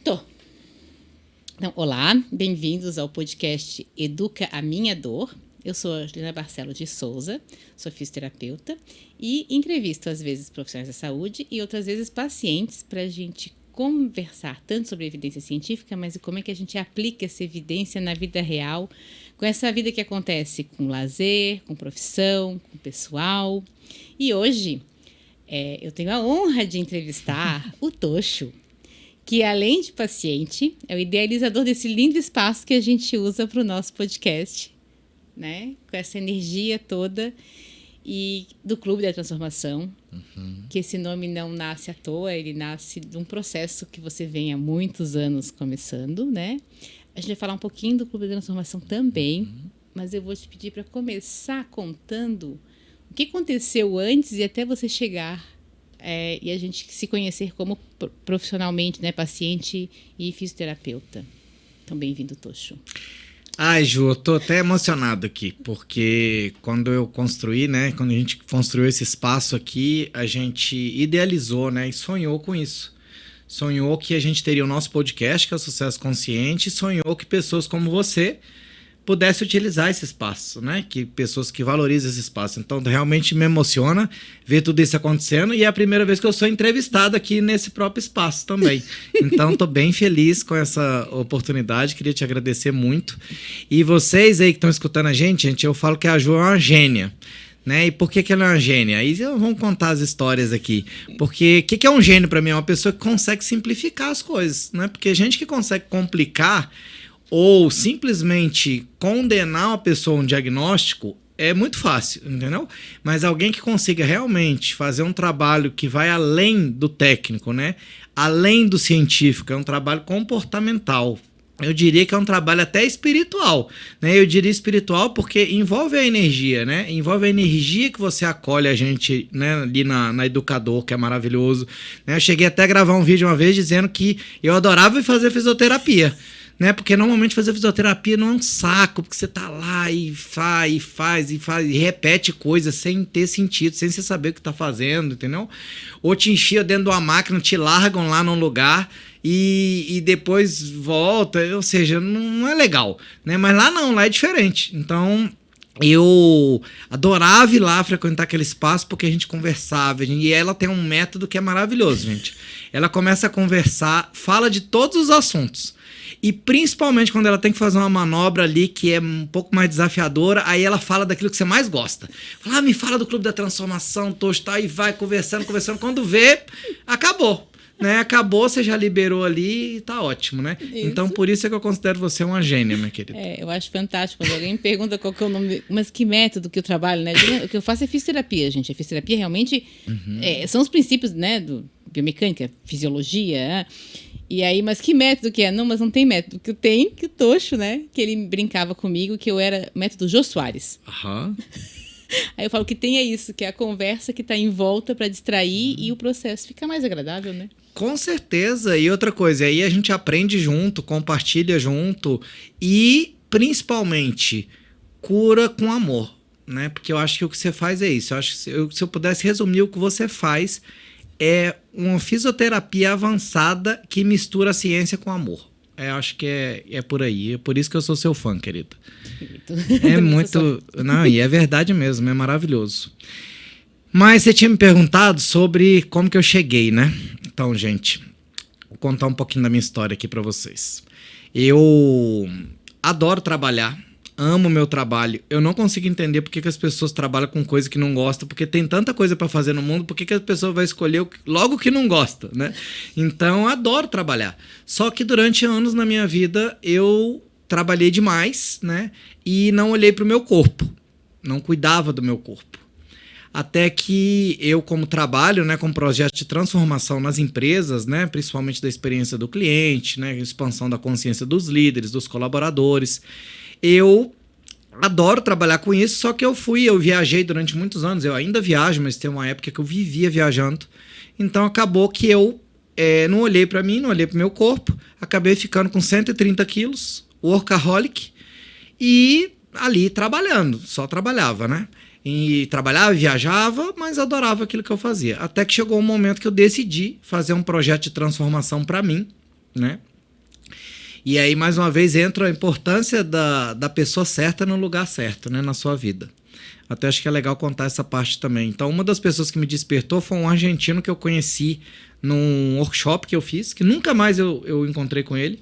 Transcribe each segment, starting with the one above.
Tô. Então, olá, bem-vindos ao podcast Educa a Minha Dor. Eu sou a Juliana Barcelo de Souza, sou fisioterapeuta e entrevisto às vezes profissionais da saúde e outras vezes pacientes para a gente conversar tanto sobre evidência científica, mas como é que a gente aplica essa evidência na vida real, com essa vida que acontece com lazer, com profissão, com pessoal. E hoje eu tenho a honra de entrevistar o Tocho, que além de paciente, é o idealizador desse lindo espaço que a gente usa para o nosso podcast, né? Com essa energia toda e do Clube da Transformação, que esse nome não nasce à toa, ele nasce de um processo que você vem há muitos anos começando, né? A gente vai falar um pouquinho do Clube da Transformação também, mas eu vou te pedir para começar contando o que aconteceu antes e até você chegar e a gente se conhecer como profissionalmente, né, paciente e fisioterapeuta. Então, bem-vindo, Tocho. Ai, Ju, eu tô até emocionado aqui, porque quando eu construí, né, quando a gente construiu esse espaço aqui, a gente idealizou, né, e sonhou com isso. Sonhou que a gente teria o nosso podcast, que é o Sucesso Consciente, e sonhou que pessoas como você pudesse utilizar esse espaço, né? Que pessoas que valorizam esse espaço. Então, realmente me emociona ver tudo isso acontecendo e é a primeira vez que eu sou entrevistado aqui nesse próprio espaço também. Então, tô bem feliz com essa oportunidade, queria te agradecer muito. E vocês aí que estão escutando a gente, eu falo que a Ju é uma gênia. Né? E por que ela é uma gênia? Aí vamos contar as histórias aqui. Porque o que é um gênio para mim? É uma pessoa que consegue simplificar as coisas, né? Porque gente que consegue complicar ou simplesmente condenar uma pessoa a um diagnóstico é muito fácil, entendeu? Mas alguém que consiga realmente fazer um trabalho que vai além do técnico, né? Além do científico, é um trabalho comportamental. Eu diria que é um trabalho até espiritual, né? Eu diria espiritual porque envolve a energia, né? Envolve a energia que você acolhe a gente, né? Ali na Educador, que é maravilhoso, né? Eu cheguei até a gravar um vídeo uma vez dizendo que eu adorava fazer fisioterapia, né? Porque normalmente fazer fisioterapia não é um saco, porque você tá lá e faz e repete coisas sem ter sentido, sem você saber o que tá fazendo, entendeu? Ou te enfia dentro de uma máquina, te largam lá num lugar e depois volta, ou seja, não é legal, né? Mas lá não, lá é diferente. Então eu adorava ir lá frequentar aquele espaço porque a gente conversava. E ela tem um método que é maravilhoso, gente. Ela começa a conversar, fala de todos os assuntos. E principalmente quando ela tem que fazer uma manobra ali que é um pouco mais desafiadora, aí ela fala daquilo que você mais gosta. Fala, me fala do Clube da Transformação, Tocho, tá? E vai conversando. Quando vê, acabou. Né? Acabou, você já liberou ali e tá ótimo, né? Isso. Então, por isso é que eu considero você uma gênia, minha querida. Eu acho fantástico quando alguém me pergunta qual que é o nome, mas que método que eu trabalho, né? O que eu faço é fisioterapia, gente. A fisioterapia realmente são os princípios, né, do biomecânica, fisiologia, e aí, mas que método que é? Não, mas não tem método. Que eu tenho, que o Tocho, né? Que ele brincava comigo, que eu era método Jô Soares. Aí eu falo que tem isso, que é a conversa que tá em volta para distrair e o processo fica mais agradável, né? Com certeza. E outra coisa, aí a gente aprende junto, compartilha junto e, principalmente, cura com amor, né? Porque eu acho que o que você faz é isso. Eu acho que se eu pudesse resumir o que você faz, é uma fisioterapia avançada que mistura a ciência com amor. Eu acho que é por aí. É por isso que eu sou seu fã, querida. É muito... Não, e é verdade mesmo, é maravilhoso. Mas você tinha me perguntado sobre como que eu cheguei, né? Então, gente, vou contar um pouquinho da minha história aqui pra vocês. Eu adoro trabalhar, amo o meu trabalho. Eu não consigo entender por que as pessoas trabalham com coisa que não gostam, porque tem tanta coisa pra fazer no mundo, por que a pessoa vai escolher logo que não gosta, né? Então, eu adoro trabalhar. Só que durante anos na minha vida, eu trabalhei demais, né? E não olhei pro meu corpo, não cuidava do meu corpo. Até que eu, como trabalho, né, com projeto de transformação nas empresas, né, principalmente da experiência do cliente, né, expansão da consciência dos líderes, dos colaboradores, eu adoro trabalhar com isso, só que eu viajei durante muitos anos, eu ainda viajo, mas tem uma época que eu vivia viajando, então acabou que eu não olhei para mim, não olhei para o meu corpo, acabei ficando com 130 quilos, workaholic, e ali trabalhando, só trabalhava, né? E trabalhava, viajava, mas adorava aquilo que eu fazia. Até que chegou um momento que eu decidi fazer um projeto de transformação para mim, né? E aí, mais uma vez, entra a importância da pessoa certa no lugar certo, né, na sua vida. Até acho que é legal contar essa parte também. Então, uma das pessoas que me despertou foi um argentino que eu conheci num workshop que eu fiz, que nunca mais eu encontrei com ele,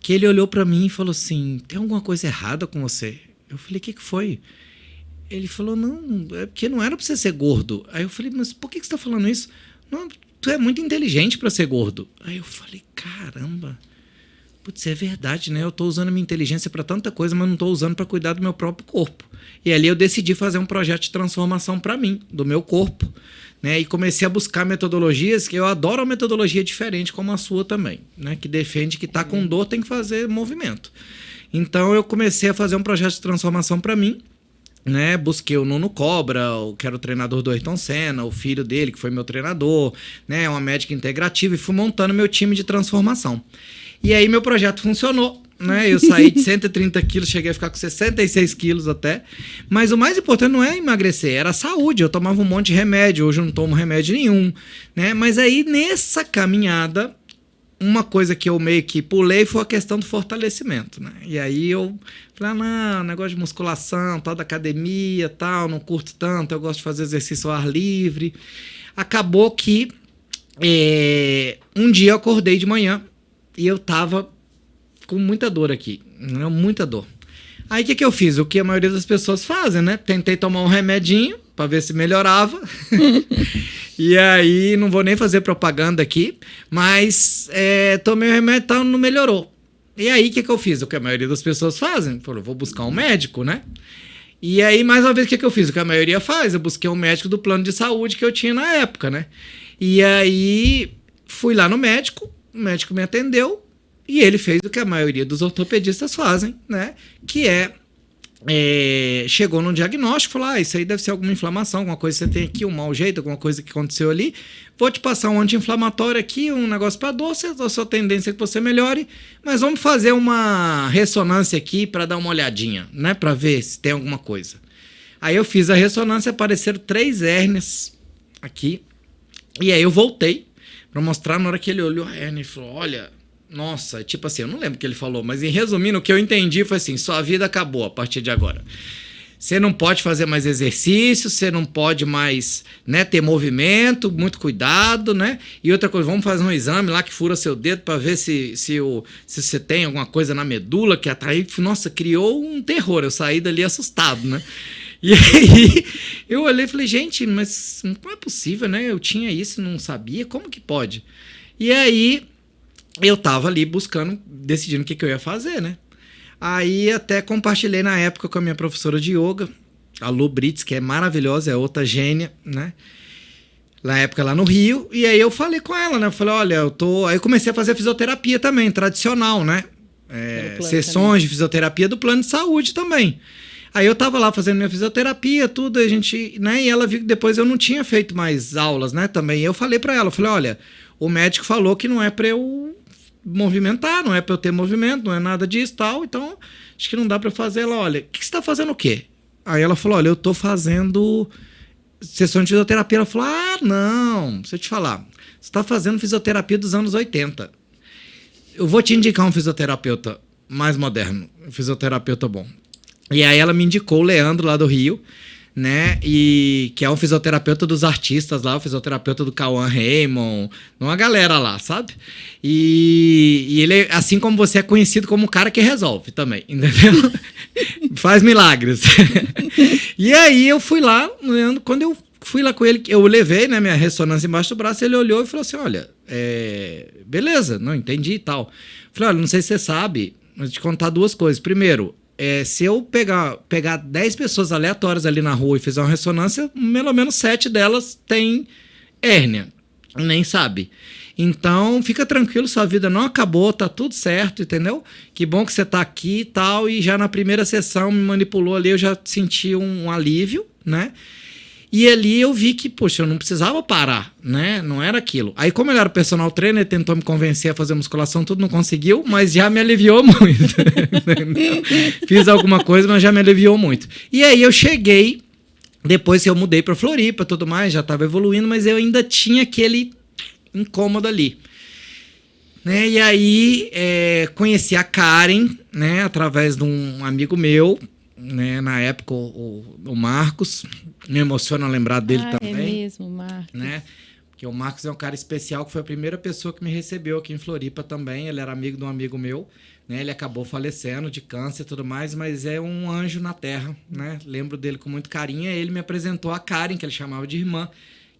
que ele olhou pra mim e falou assim, tem alguma coisa errada com você? Eu falei, o que foi? Ele falou, não, é porque não era pra você ser gordo. Aí eu falei, mas por que você tá falando isso? Não, tu é muito inteligente pra ser gordo. Aí eu falei, caramba, putz, é verdade, né? Eu tô usando a minha inteligência pra tanta coisa, mas não tô usando pra cuidar do meu próprio corpo. E ali eu decidi fazer um projeto de transformação pra mim, do meu corpo, né? E comecei a buscar metodologias, que eu adoro uma metodologia diferente como a sua também, né? Que defende que tá com dor tem que fazer movimento. Então eu comecei a fazer um projeto de transformação pra mim, né? Busquei o Nuno Cobra, que era o treinador do Ayrton Senna, o filho dele, que foi meu treinador, né? Uma médica integrativa, e fui montando meu time de transformação. E aí meu projeto funcionou, né? Eu saí de 130 quilos, cheguei a ficar com 66 quilos até. Mas o mais importante não é emagrecer, era a saúde. Eu tomava um monte de remédio, hoje eu não tomo remédio nenhum, né? Mas aí nessa caminhada, uma coisa que eu meio que pulei foi a questão do fortalecimento, né? E aí eu falei, não, negócio de musculação, tal, da academia, tal, não curto tanto, eu gosto de fazer exercício ao ar livre. Acabou que um dia eu acordei de manhã e eu tava com muita dor aqui, né? Muita dor. Aí o que eu fiz? O que a maioria das pessoas fazem, né? Tentei tomar um remedinho para ver se melhorava. E aí, não vou nem fazer propaganda aqui, mas tomei o remédio e tal, não melhorou. E aí, o que eu fiz? O que a maioria das pessoas fazem? Falou, vou buscar um médico, né? E aí, mais uma vez, o que eu fiz? O que a maioria faz? Eu busquei um médico do plano de saúde que eu tinha na época, né? E aí, fui lá no médico, o médico me atendeu e ele fez o que a maioria dos ortopedistas fazem, né? Que chegou num diagnóstico, falou, isso aí deve ser alguma inflamação, alguma coisa que você tem aqui, um mau jeito, alguma coisa que aconteceu ali, vou te passar um anti-inflamatório aqui, um negócio para dor, a sua tendência é que você melhore, mas vamos fazer uma ressonância aqui para dar uma olhadinha, né, para ver se tem alguma coisa. Aí eu fiz a ressonância, apareceram 3 hérnias aqui, e aí eu voltei para mostrar. Na hora que ele olhou a hérnia e falou, olha, nossa, tipo assim, eu não lembro o que ele falou, mas em resumindo, o que eu entendi foi assim, sua vida acabou a partir de agora. Você não pode fazer mais exercício, você não pode mais, né, ter movimento, muito cuidado, né? E outra coisa, vamos fazer um exame lá que fura seu dedo para ver se você tem alguma coisa na medula que atrai. Nossa, criou um terror, eu saí dali assustado, né? E aí eu olhei e falei, gente, mas não é possível, né? Eu tinha isso e não sabia, como que pode? E aí eu tava ali buscando, decidindo o que eu ia fazer, né? Aí até compartilhei na época com a minha professora de yoga, a Lu Brits, que é maravilhosa, é outra gênia, né? Na época lá no Rio, e aí eu falei com ela, né? Eu falei, olha, Aí eu comecei a fazer fisioterapia também, tradicional, né? Sessões de fisioterapia do plano de saúde também. Aí eu tava lá fazendo minha fisioterapia, tudo, a gente, né? E ela viu que depois eu não tinha feito mais aulas, né? Também. E eu falei pra ela, eu falei, olha, o médico falou que não é pra eu movimentar, não é pra eu ter movimento, não é nada disso e tal, então acho que não dá pra fazer. Ela, olha, o que você tá fazendo o quê? Aí ela falou, olha, eu tô fazendo sessão de fisioterapia. Ela falou, não, deixa eu te falar, você tá fazendo fisioterapia dos anos 80. Eu vou te indicar um fisioterapeuta mais moderno, um fisioterapeuta bom. E aí ela me indicou o Leandro lá do Rio, né? E que é um fisioterapeuta dos artistas lá, o fisioterapeuta do Cauã Raymond, uma galera lá, sabe? E ele, assim como você, é conhecido como o cara que resolve também, entendeu? Faz milagres. E aí eu fui lá, quando eu fui lá com ele, eu levei, né, minha ressonância embaixo do braço, ele olhou e falou assim, olha, beleza, não entendi e tal. Falei, olha, não sei se você sabe, mas te contar 2 coisas. Primeiro, se eu pegar 10 pessoas aleatórias ali na rua e fizer uma ressonância, pelo menos 7 delas têm hérnia, nem sabe. Então, fica tranquilo, sua vida não acabou, tá tudo certo, entendeu? Que bom que você tá aqui e tal, e já na primeira sessão me manipulou ali, eu já senti um alívio, né? E ali eu vi que, poxa, eu não precisava parar, né? Não era aquilo. Aí, como ele era personal trainer, ele tentou me convencer a fazer musculação, tudo não conseguiu, mas já me aliviou muito. Fiz alguma coisa, mas já me aliviou muito. E aí eu cheguei, depois que eu mudei pra Floripa e tudo mais, já tava evoluindo, mas eu ainda tinha aquele incômodo ali. Né? E aí conheci a Karen, né? Através de um amigo meu, né? Na época o Marcos. Me emociona lembrar dele também. É mesmo, Marcos. Né? Porque o Marcos é um cara especial, que foi a primeira pessoa que me recebeu aqui em Floripa também. Ele era amigo de um amigo meu, né? Ele acabou falecendo de câncer e tudo mais, mas é um anjo na terra, né? Lembro dele com muito carinho. Ele me apresentou a Karen, que ele chamava de irmã,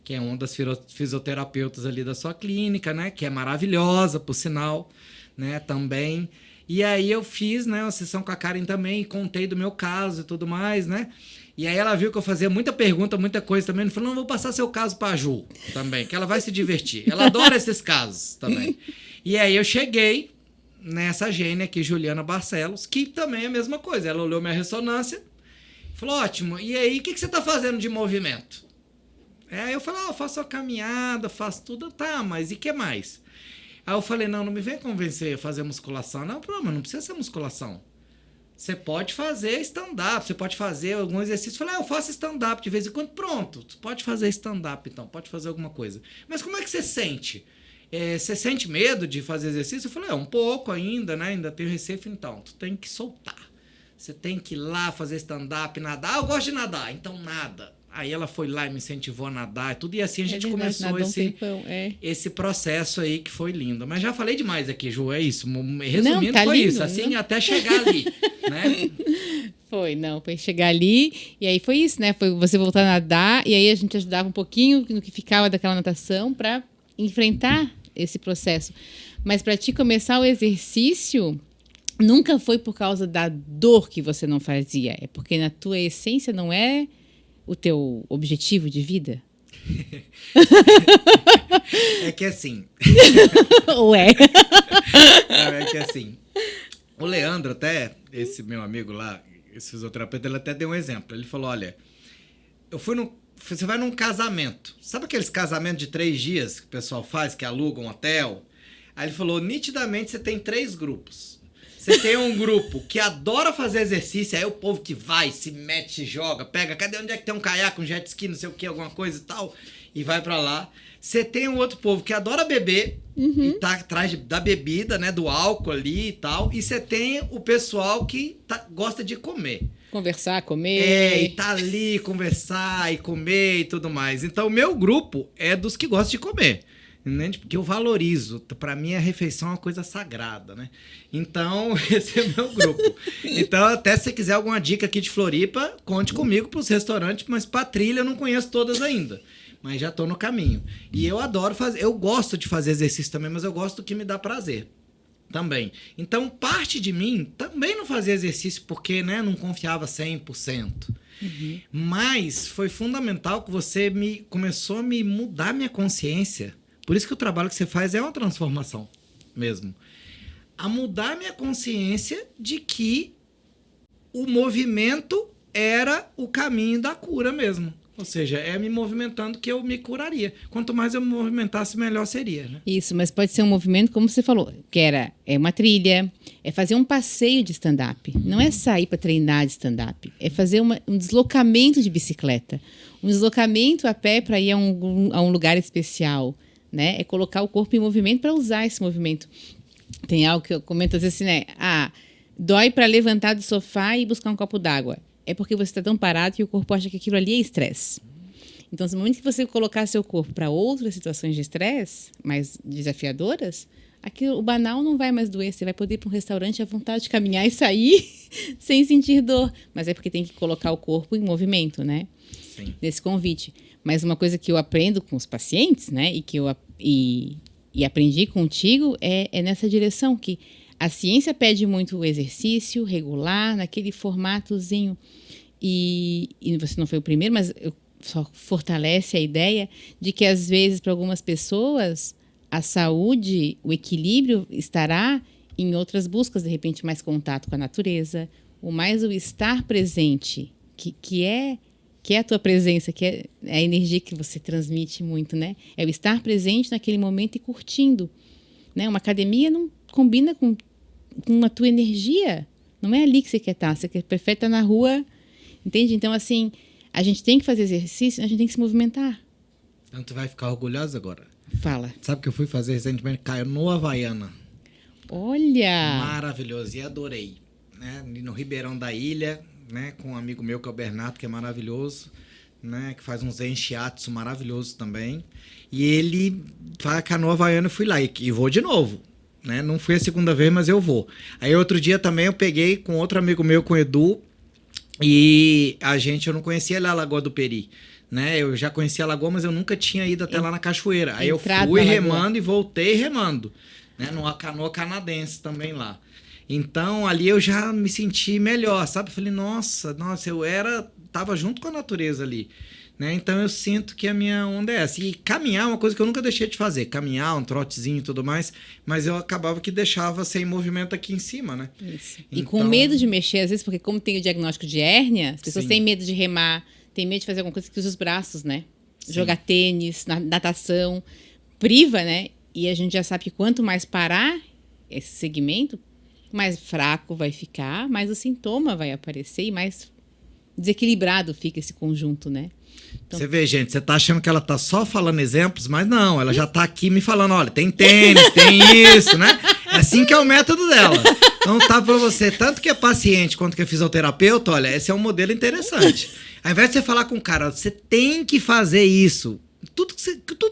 que é uma das fisioterapeutas ali da sua clínica, né? Que é maravilhosa, por sinal, né? Também. E aí eu fiz, né, uma sessão com a Karen também, contei do meu caso e tudo mais, né? E aí ela viu que eu fazia muita pergunta, muita coisa também. Ela falou, não, vou passar seu caso pra Ju também, que ela vai se divertir. Ela adora esses casos também. E aí eu cheguei nessa gênia aqui, Juliana Barcelos, que também é a mesma coisa. Ela olhou minha ressonância, falou, ótimo, e aí, o que você tá fazendo de movimento? Aí eu falei, eu faço a caminhada, faço tudo, tá, mas e que mais? Aí eu falei, não me vem convencer a fazer musculação. Não, mas não precisa ser musculação. Você pode fazer stand-up, você pode fazer algum exercício. Eu falei, eu faço stand-up de vez em quando. Pronto, você pode fazer stand-up então, pode fazer alguma coisa. Mas como é que você sente? Você sente medo de fazer exercício? Eu falei, um pouco ainda, né? Ainda tenho receio. Então, tu tem que soltar. Você tem que ir lá fazer stand-up, nadar. Eu gosto de nadar, então nada. Aí ela foi lá e me incentivou a nadar e tudo. E assim a gente começou esse processo aí que foi lindo. Mas já falei demais aqui, Ju, é isso. Resumindo, não, tá foi lindo, isso. Assim, não. Até chegar ali, né? Foi chegar ali. E aí foi isso, né? Foi você voltar a nadar. E aí a gente ajudava um pouquinho no que ficava daquela natação para enfrentar esse processo. Mas para ti começar o exercício... Nunca foi por causa da dor que você não fazia. É porque na tua essência não é o teu objetivo de vida? É que assim... Ué? É que assim... O Leandro até, esse meu amigo lá, esse fisioterapeuta, ele até deu um exemplo. Ele falou, olha, você vai num casamento. Sabe aqueles casamentos de 3 dias que o pessoal faz, que alugam um hotel? Aí ele falou, nitidamente você tem 3 grupos. Você tem um grupo que adora fazer exercício, aí o povo que vai, se mete, se joga, pega, cadê onde é que tem um caiaque, um jet ski, não sei o que, alguma coisa e tal, e vai pra lá. Você tem um outro povo que adora beber, e tá atrás da bebida, né, do álcool ali e tal, e você tem o pessoal que gosta de comer. Conversar, comer. E tá ali, conversar e comer e tudo mais. Então, o meu grupo é dos que gostam de comer. Porque eu valorizo. Para mim, a refeição é uma coisa sagrada, né? Então, esse é o meu grupo. Então, até se você quiser alguma dica aqui de Floripa, conte comigo para os restaurantes, mas para trilha eu não conheço todas ainda. Mas já estou no caminho. E eu adoro fazer, eu gosto de fazer exercício também, mas eu gosto do que me dá prazer também. Então, parte de mim também não fazia exercício porque, né, não confiava 100%. Mas foi fundamental que você começou a me mudar minha consciência. Por isso que o trabalho que você faz é uma transformação mesmo. A mudar minha consciência de que o movimento era o caminho da cura mesmo. Ou seja, é me movimentando que eu me curaria. Quanto mais eu me movimentasse, melhor seria, né? Isso, mas pode ser um movimento, como você falou, que é uma trilha, é fazer um passeio de stand-up. Não é sair para treinar de stand-up. É fazer um deslocamento de bicicleta. Um deslocamento a pé para ir a um lugar especial. Né? É colocar o corpo em movimento para usar esse movimento. Tem algo que eu comento às vezes assim, né? Dói para levantar do sofá e buscar um copo d'água. É porque você está tão parado que o corpo acha que aquilo ali é estresse. Então, no momento que você colocar seu corpo para outras situações de estresse, mais desafiadoras, o banal não vai mais doer. Você vai poder ir para um restaurante à vontade de caminhar e sair sem sentir dor. Mas é porque tem que colocar o corpo em movimento, né? Sim. Nesse convite. Mas uma coisa que eu aprendo com os pacientes, né, e que eu aprendi contigo é nessa direção, que a ciência pede muito o exercício regular, naquele formatozinho. E você não foi o primeiro, mas só fortalece a ideia de que, às vezes, para algumas pessoas, a saúde, o equilíbrio estará em outras buscas, de repente, mais contato com a natureza, ou mais o estar presente, que é a tua presença, que é a energia que você transmite muito, né? É o estar presente naquele momento e curtindo, né? Uma academia não combina com a tua energia. Não é ali que você quer estar. Você prefere estar na rua, entende? Então, assim, a gente tem que fazer exercício, a gente tem que se movimentar. Então, tu vai ficar orgulhosa agora. Fala. Sabe o que eu fui fazer recentemente? Canoa Havaiana. Olha! Maravilhoso, e adorei. Né? No Ribeirão da Ilha, né? Com um amigo meu que é o Bernardo, que é maravilhoso, né? Que faz uns enchiatsu maravilhosos também. E ele faz a canoa havaiana, eu fui lá e vou de novo. Né? Não fui a segunda vez, mas eu vou. Aí outro dia também eu peguei com outro amigo meu, com o Edu, e eu não conhecia lá a Lagoa do Peri. Né? Eu já conhecia a lagoa, mas eu nunca tinha ido até lá na cachoeira. Aí eu fui remando e voltei remando. Né? Numa canoa canadense também lá. Então ali eu já me senti melhor, sabe? Falei, nossa, eu tava junto com a natureza ali. Né? Então eu sinto que a minha onda é essa. E caminhar é uma coisa que eu nunca deixei de fazer. Caminhar, um trotezinho e tudo mais, mas eu acabava que deixava sem movimento aqui em cima, né? Isso. E com medo de mexer, às vezes, porque como tem o diagnóstico de hérnia, as pessoas têm medo de remar, têm medo de fazer alguma coisa que usa os braços, né? Sim. Jogar tênis, natação, priva, né? E a gente já sabe que quanto mais parar esse segmento, mais fraco vai ficar, mais o sintoma vai aparecer e mais desequilibrado fica esse conjunto, né? Então, você vê, gente, você tá achando que ela tá só falando exemplos, mas não, ela já tá aqui me falando, olha, tem tênis, tem isso, né? É assim que é o método dela. Então tá pra você, tanto que é paciente quanto que é fisioterapeuta, olha, esse é um modelo interessante. Ao invés de você falar com o cara, você tem que fazer isso. Tudo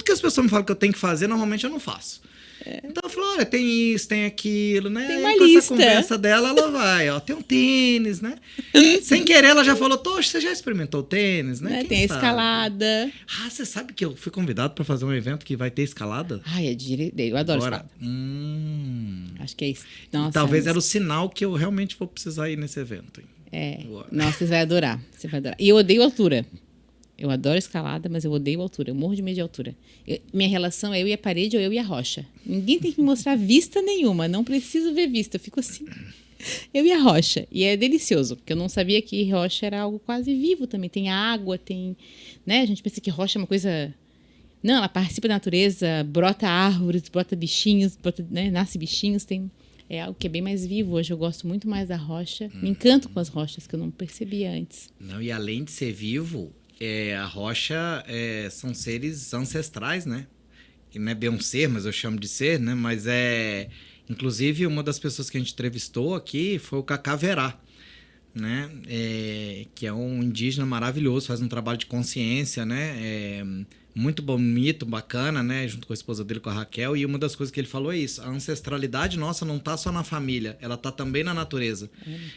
que as pessoas me falam que eu tenho que fazer, normalmente eu não faço. Então eu falo, olha, tem isso, tem aquilo, né? Tem uma e com lista. Essa conversa dela, ela vai, ó, tem um tênis, né? Sem querer, ela já falou, poxa, você já experimentou tênis, né? Tem a escalada. Ah, você sabe que eu fui convidado para fazer um evento que vai ter escalada? Ai, eu adoro escalada. Acho que é isso. Nossa, talvez era o sinal que eu realmente vou precisar ir nesse evento. Nossa, você vai adorar. Você vai adorar. E eu odeio altura. Eu adoro escalada, mas eu odeio altura. Eu morro de medo de altura. Minha relação é eu e a parede ou eu e a rocha. Ninguém tem que me mostrar vista nenhuma. Não preciso ver vista. Eu fico assim. Eu e a rocha. E é delicioso, porque eu não sabia que rocha era algo quase vivo também. Tem água, tem... né? A gente pensa que rocha é uma coisa... Não, ela participa da natureza, brota árvores, brota bichinhos, né? Nasce bichinhos, é algo que é bem mais vivo. Hoje eu gosto muito mais da rocha. Me encanto com as rochas, que eu não percebia antes. Não, e além de ser vivo... a rocha são seres ancestrais, né? Que não é bem um ser, mas eu chamo de ser, né? Mas inclusive, uma das pessoas que a gente entrevistou aqui foi o Cacá Verá, né? Que é um indígena maravilhoso, faz um trabalho de consciência, né? Muito bonito, bacana, né? Junto com a esposa dele, com a Raquel. E uma das coisas que ele falou é isso. A ancestralidade nossa não tá só na família, ela tá também na natureza.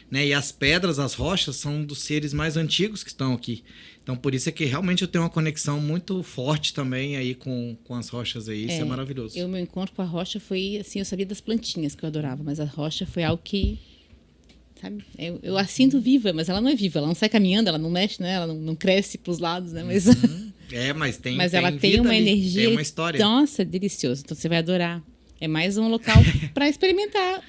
Né? E as pedras, as rochas, são dos seres mais antigos que estão aqui. Então, por isso é que realmente eu tenho uma conexão muito forte também aí com as rochas aí. Isso é maravilhoso. Meu encontro com a rocha foi, assim, eu sabia das plantinhas que eu adorava, mas a rocha foi algo que, sabe, eu a sinto viva, mas ela não é viva, ela não sai caminhando, ela não mexe, né? Ela não cresce para os lados, né? Mas, mas ela tem uma ali, energia. tem uma história. Nossa, delicioso. Então você vai adorar. É mais um local para experimentar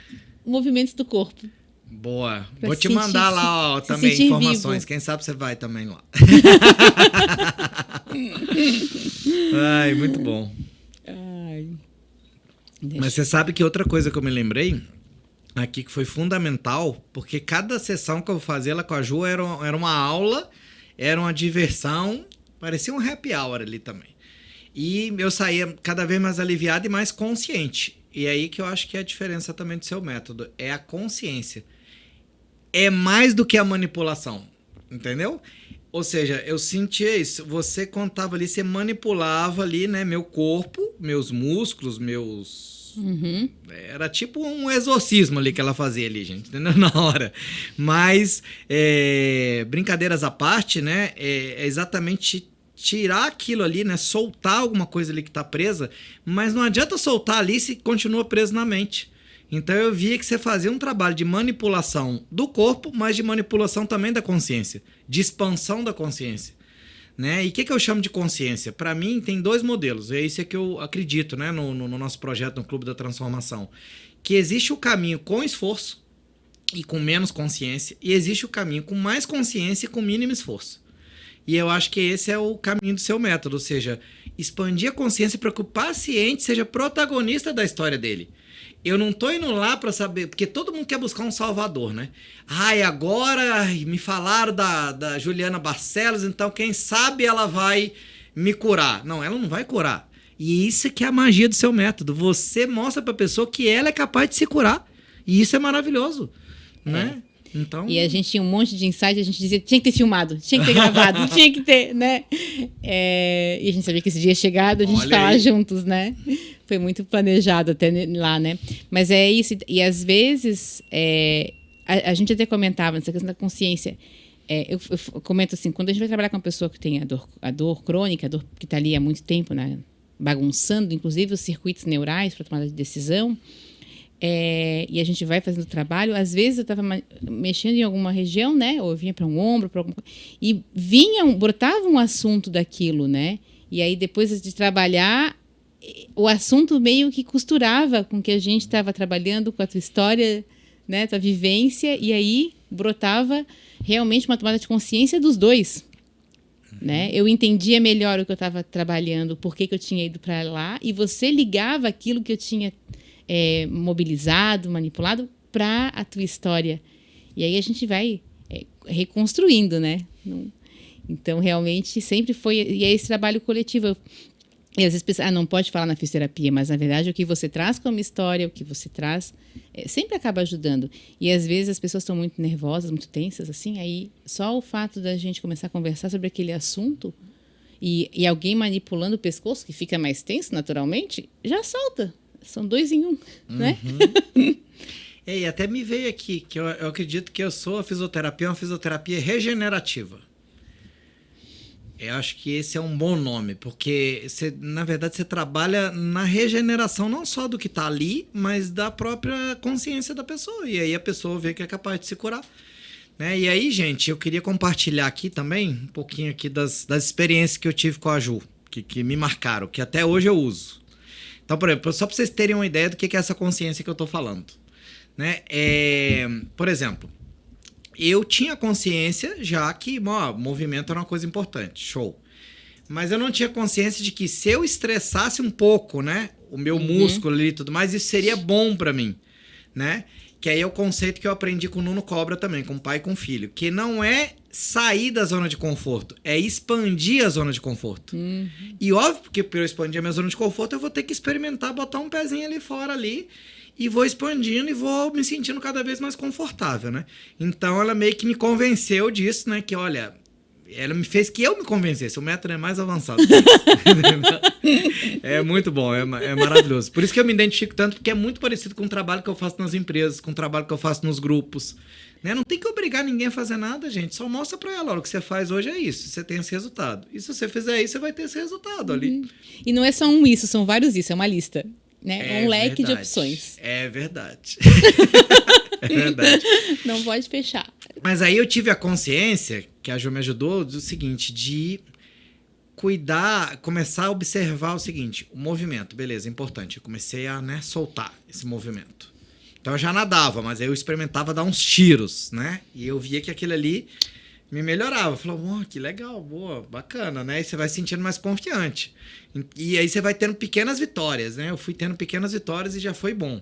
movimentos do corpo. Boa. Vou te mandar lá também informações. Vivo. Quem sabe você vai também lá. Ai, muito bom. Mas você sabe que outra coisa que eu me lembrei aqui que foi fundamental, porque cada sessão que eu fazia lá com a Ju era uma aula, era uma diversão, parecia um happy hour ali também. E eu saía cada vez mais aliviado e mais consciente. E aí que eu acho que é a diferença também do seu método, é a consciência. É mais do que a manipulação, entendeu? Ou seja, eu sentia isso. Você, quando estava ali, você manipulava ali, né? Meu corpo, meus músculos, meus... Era tipo um exorcismo ali que ela fazia ali, gente, entendeu? Na hora. Mas, brincadeiras à parte, né? É exatamente tirar aquilo ali, né? Soltar alguma coisa ali que está presa. Mas não adianta soltar ali se continua preso na mente. Então eu via que você fazia um trabalho de manipulação do corpo, mas de manipulação também da consciência, de expansão da consciência. Né? E o que eu chamo de consciência? Para mim tem dois modelos, é isso que eu acredito, né? no nosso projeto, no Clube da Transformação, que existe o caminho com esforço e com menos consciência, e existe o caminho com mais consciência e com mínimo esforço. E eu acho que esse é o caminho do seu método, ou seja, expandir a consciência para que o paciente seja protagonista da história dele. Eu não tô indo lá para saber, porque todo mundo quer buscar um salvador, né? Agora me falaram da Juliana Barcelos, então quem sabe ela vai me curar. Não, ela não vai curar. E isso que é a magia do seu método. Você mostra para a pessoa que ela é capaz de se curar. E isso é maravilhoso, né? Então... E a gente tinha um monte de insight, a gente dizia, tinha que ter filmado, tinha que ter gravado, tinha que ter, né? E a gente sabia que esse dia chegado, a gente falar juntos, né? Foi muito planejado até lá, né? Mas é isso, e às vezes, a gente até comentava nessa questão da consciência, eu comento assim, quando a gente vai trabalhar com uma pessoa que tem a dor crônica, a dor que está ali há muito tempo, né, bagunçando, inclusive os circuitos neurais para tomada de decisão, e a gente vai fazendo o trabalho, às vezes eu estava mexendo em alguma região, né? Ou eu vinha para um ombro, para alguma coisa, e brotava um assunto daquilo, né? E aí, depois de trabalhar, o assunto meio que costurava com o que a gente estava trabalhando, com a tua história, né? Tua vivência, e aí brotava realmente uma tomada de consciência dos dois. Né? Eu entendia melhor o que eu estava trabalhando, por que eu tinha ido para lá, e você ligava aquilo que eu tinha mobilizado, manipulado para a tua história. E aí a gente vai reconstruindo, né? Então, realmente, sempre foi... E é esse trabalho coletivo. E às vezes pensa, não pode falar na fisioterapia, mas na verdade o que você traz como história, o que você traz, sempre acaba ajudando. E às vezes as pessoas estão muito nervosas, muito tensas, assim, aí só o fato da gente começar a conversar sobre aquele assunto e alguém manipulando o pescoço, que fica mais tenso naturalmente, já solta. São 2 em 1, né? E até me veio aqui que eu acredito que a fisioterapia é uma fisioterapia regenerativa. Eu acho que esse é um bom nome, porque na verdade você trabalha na regeneração não só do que está ali, mas da própria consciência da pessoa. E aí a pessoa vê que é capaz de se curar. Né? E aí, gente, eu queria compartilhar aqui também um pouquinho aqui das experiências que eu tive com a Ju, que me marcaram, que até hoje eu uso. Então, por exemplo, só para vocês terem uma ideia do que é essa consciência que eu estou falando. Né? Por exemplo, eu tinha consciência já que movimento era uma coisa importante, show. Mas eu não tinha consciência de que se eu estressasse um pouco, né, o meu músculo ali e tudo mais, isso seria bom para mim, né? Que aí é o conceito que eu aprendi com o Nuno Cobra também, com o pai e com o filho, que não é sair da zona de conforto, é expandir a zona de conforto. E óbvio que para eu expandir a minha zona de conforto, eu vou ter que experimentar, botar um pezinho ali fora ali, e vou expandindo e vou me sentindo cada vez mais confortável, né? Então ela meio que me convenceu disso, né? Que olha, ela me fez que eu me convencesse. O método é mais avançado que isso. É muito bom, é maravilhoso. Por isso que eu me identifico tanto, porque é muito parecido com o trabalho que eu faço nas empresas, com o trabalho que eu faço nos grupos. Né? Não tem que obrigar ninguém a fazer nada, gente. Só mostra pra ela, olha, o que você faz hoje é isso. Você tem esse resultado. E se você fizer isso, você vai ter esse resultado ali. E não é só um isso, são vários isso, é uma lista. Né? Um leque de opções. É verdade. É verdade. Não pode fechar. Mas aí eu tive a consciência, que a Ju me ajudou, do seguinte, de cuidar, começar a observar o seguinte, o movimento, beleza, importante. Eu comecei a soltar esse movimento. Então eu já nadava, mas aí eu experimentava dar uns tiros, né? E eu via que aquilo ali me melhorava. Eu falava, que legal, boa, bacana, né? E você vai se sentindo mais confiante. E aí você vai tendo pequenas vitórias, né? Eu fui tendo pequenas vitórias e já foi bom.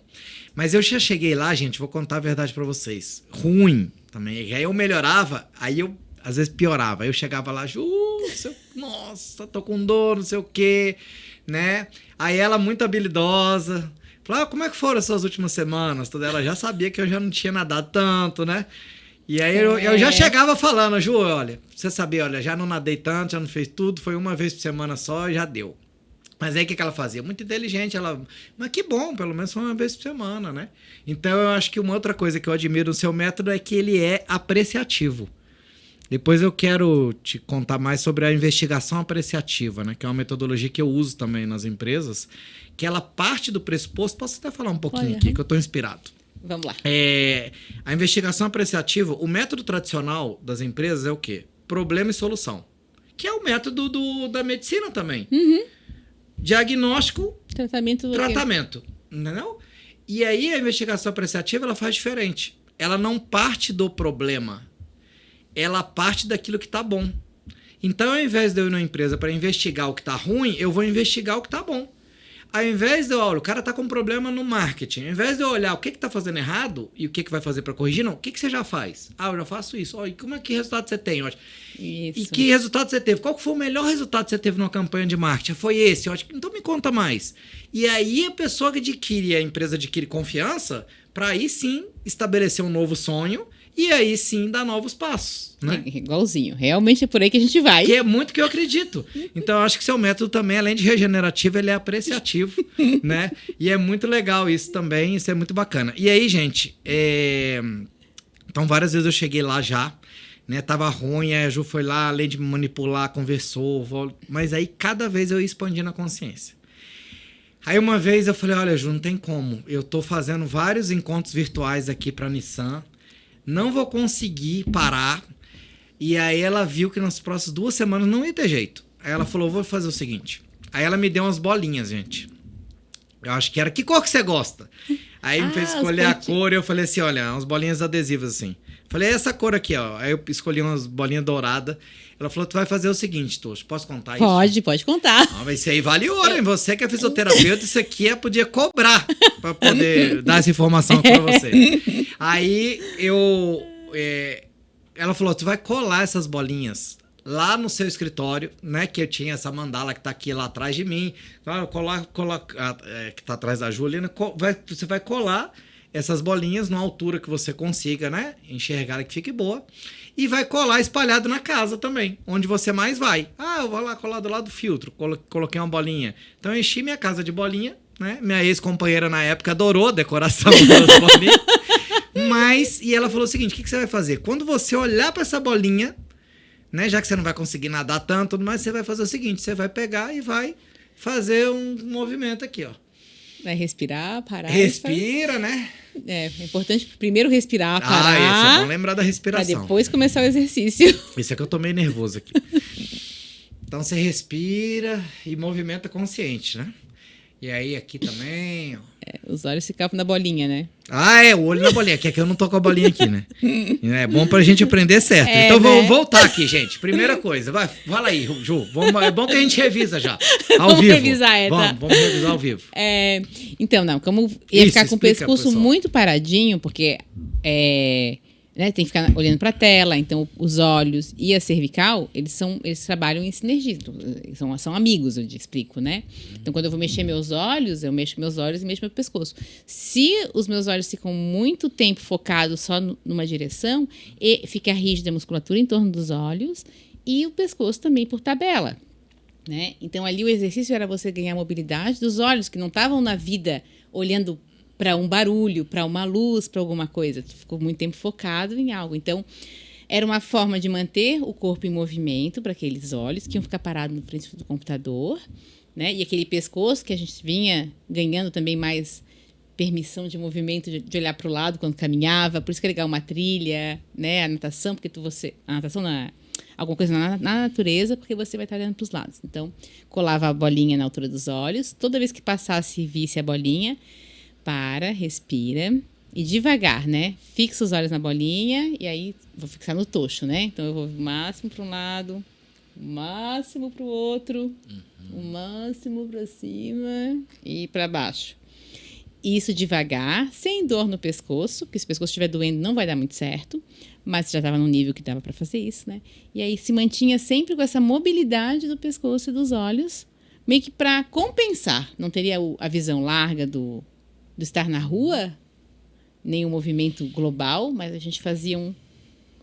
Mas eu já cheguei lá, gente, vou contar a verdade pra vocês. Ruim também. Aí eu melhorava, aí eu às vezes piorava. Aí eu chegava lá, nossa, tô com dor, não sei o quê, né? Aí ela muito habilidosa. Falava, como é que foram as suas últimas semanas? Toda ela já sabia que eu já não tinha nadado tanto, né? E aí eu já chegava falando, Ju, olha, você sabia, olha, já não nadei tanto, já não fez tudo, foi uma vez por semana só e já deu. Mas aí o que ela fazia? Muito inteligente, mas que bom, pelo menos foi uma vez por semana, né? Então eu acho que uma outra coisa que eu admiro no seu método é que ele é apreciativo. Depois eu quero te contar mais sobre a investigação apreciativa, né? Que é uma metodologia que eu uso também nas empresas, que ela parte do pressuposto, posso até falar um pouquinho aqui, que eu estou inspirado. Vamos lá. A investigação apreciativa, o método tradicional das empresas é o quê? Problema e solução. Que é o método da medicina também. Diagnóstico, tratamento. Entendeu? E aí a investigação apreciativa ela faz diferente. Ela não parte do problema. Ela parte daquilo que está bom. Então, ao invés de eu ir numa empresa para investigar o que está ruim, eu vou investigar o que está bom. Ao invés de eu olhar, o cara tá com um problema no marketing, ao invés de eu olhar o que tá fazendo errado e o que vai fazer para corrigir, não, o que você já faz? Ah, eu já faço isso. E como é que resultado você tem? Isso. E que resultado você teve? Qual foi o melhor resultado que você teve numa campanha de marketing? Foi esse. Então me conta mais. E aí a pessoa que adquire, a empresa adquire confiança para aí sim estabelecer um novo sonho e aí sim dar novos passos, né? Igualzinho. Realmente é por aí que a gente vai. Que é muito que eu acredito. Então eu acho que seu método também, além de regenerativo, ele é apreciativo, né? E é muito legal isso também, isso é muito bacana. E aí, gente, então várias vezes eu cheguei lá já, né? Tava ruim, aí a Ju foi lá, além de me manipular, conversou, mas aí cada vez eu ia expandindo a consciência. Aí uma vez eu falei, olha, Ju, não tem como. Eu tô fazendo vários encontros virtuais aqui pra Nissan, não vou conseguir parar. E aí ela viu que nas próximas 2 semanas não ia ter jeito. Aí ela falou, vou fazer o seguinte. Aí ela me deu umas bolinhas, gente. Eu acho que era, que cor que você gosta? Aí me fez escolher a cor e eu falei assim, olha, umas bolinhas adesivas assim. Falei, essa cor aqui, ó. Aí eu escolhi umas bolinhas douradas. Ela falou, tu vai fazer o seguinte, Tocho, posso contar isso? Pode contar. Ah, mas isso aí vale ouro, hein? Você que é fisioterapeuta, isso aqui podia cobrar pra poder dar essa informação aqui pra você. Aí ela falou, tu vai colar essas bolinhas lá no seu escritório, né? Que eu tinha essa mandala que tá aqui lá atrás de mim. Que tá atrás da Juliana. Você vai colar essas bolinhas numa altura que você consiga, né? Enxergar que fique boa. E vai colar espalhado na casa também, onde você mais vai. Ah, eu vou lá colar do lado do filtro. Coloquei uma bolinha. Então eu enchi minha casa de bolinha, né? Minha ex-companheira na época adorou a decoração das bolinhas. E ela falou o seguinte, o que você vai fazer? Quando você olhar para essa bolinha, né? Já que você não vai conseguir nadar tanto, mas você vai fazer o seguinte, você vai pegar e vai fazer um movimento aqui, ó. Vai respirar, parar. Respira, né? É importante primeiro respirar, parar. Isso é bom lembrar da respiração. Pra depois começar o exercício. Isso é que eu tô meio nervoso aqui. Então você respira e movimenta consciente, né? E aí aqui também, ó. Os olhos ficavam na bolinha, né? O olho na bolinha, que aqui eu não tô com a bolinha aqui, né? É bom pra gente aprender certo. Então vamos voltar aqui, gente. Primeira coisa, fala aí, Ju. É bom que a gente revisa já, ao vamos vivo. Revisar, vamos revisar ao vivo. Então, como ia ficar com o pescoço muito paradinho, porque né, tem que ficar olhando para a tela, então os olhos e a cervical, eles trabalham em sinergia, são amigos, eu te explico, né? Então, quando eu vou mexer meus olhos, eu mexo meus olhos e mexo meu pescoço. Se os meus olhos ficam muito tempo focados só numa direção, fica rígida a musculatura em torno dos olhos e o pescoço também por tabela, né? Então, ali o exercício era você ganhar a mobilidade dos olhos, que não estavam na vida olhando para um barulho, para uma luz, para alguma coisa. Ficou muito tempo focado em algo. Então, era uma forma de manter o corpo em movimento para aqueles olhos que iam ficar parados na frente do computador, né? E aquele pescoço que a gente vinha ganhando também mais permissão de movimento, de olhar para o lado quando caminhava. Por isso que é legal uma trilha, né? A natação, porque a natação não é alguma coisa na natureza, porque você vai estar olhando para os lados. Então, colava a bolinha na altura dos olhos. Toda vez que passasse e visse a bolinha, para, respira e devagar, né? Fixa os olhos na bolinha e aí vou fixar no tocho, né? Então eu vou o máximo para um lado, o máximo para o outro, o máximo para cima e para baixo. Isso devagar, sem dor no pescoço, porque se o pescoço estiver doendo não vai dar muito certo, mas já estava num nível que dava para fazer isso, né? E aí se mantinha sempre com essa mobilidade do pescoço e dos olhos, meio que para compensar. Não teria a visão larga do estar na rua, nem o movimento global, mas a gente fazia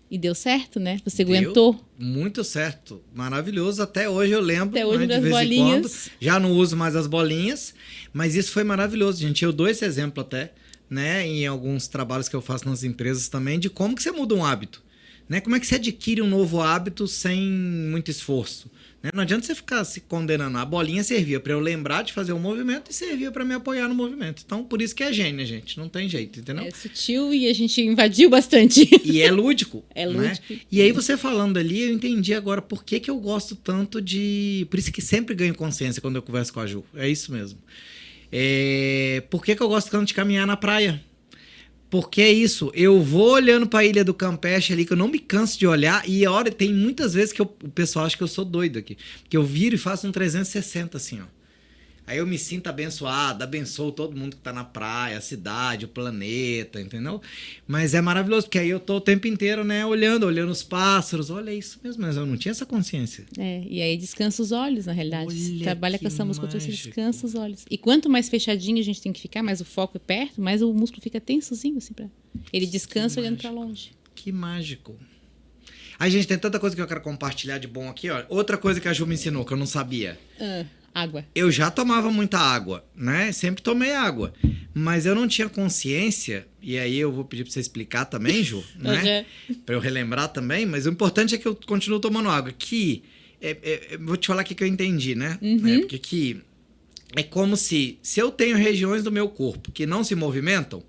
e deu certo, né? Você aguentou. Muito certo. Maravilhoso. Até hoje eu lembro. Até hoje, né, das de vez bolinhas. em quando. Já não uso mais as bolinhas, mas isso foi maravilhoso, gente. Eu dou esse exemplo até, né? Em alguns trabalhos que eu faço nas empresas também, de como que você muda um hábito. Né? Como é que você adquire um novo hábito sem muito esforço? Né? Não adianta você ficar se condenando. A bolinha servia para eu lembrar de fazer um movimento e servia para me apoiar no movimento. Então, por isso que é gênio, gente. Não tem jeito, entendeu? É sutil e a gente invadiu bastante. E é lúdico. É lúdico. Né? E aí, você falando ali, eu entendi agora por que eu gosto tanto de... Por isso que sempre ganho consciência quando eu converso com a Ju. É isso mesmo. Por que eu gosto tanto de caminhar na praia? Porque é isso, eu vou olhando para a Ilha do Campeche ali, que eu não me canso de olhar, e tem muitas vezes que o pessoal acha que eu sou doido aqui, que eu viro e faço um 360 assim, ó. Aí eu me sinto abençoado, abençoo todo mundo que tá na praia, a cidade, o planeta, entendeu? Mas é maravilhoso, porque aí eu tô o tempo inteiro, né, olhando os pássaros. Olha, é isso mesmo, mas eu não tinha essa consciência. E aí descansa os olhos, na realidade. Olha, Trabalha com que essa musculatura, você mágico. descansa os olhos. E quanto mais fechadinho a gente tem que ficar, mais o foco é perto, mais o músculo fica tensozinho, assim, ele descansa olhando para longe. Que mágico. Aí, gente, tem tanta coisa que eu quero compartilhar de bom aqui, ó. Outra coisa que a Ju me ensinou, que eu não sabia. Água. Eu já tomava muita água, né? Sempre tomei água. Mas eu não tinha consciência, e aí eu vou pedir pra você explicar também, Ju, né? Pra eu relembrar também, mas o importante é que eu continuo tomando água. Vou te falar o que eu entendi, né? Porque que é como se eu tenho regiões do meu corpo que não se movimentam,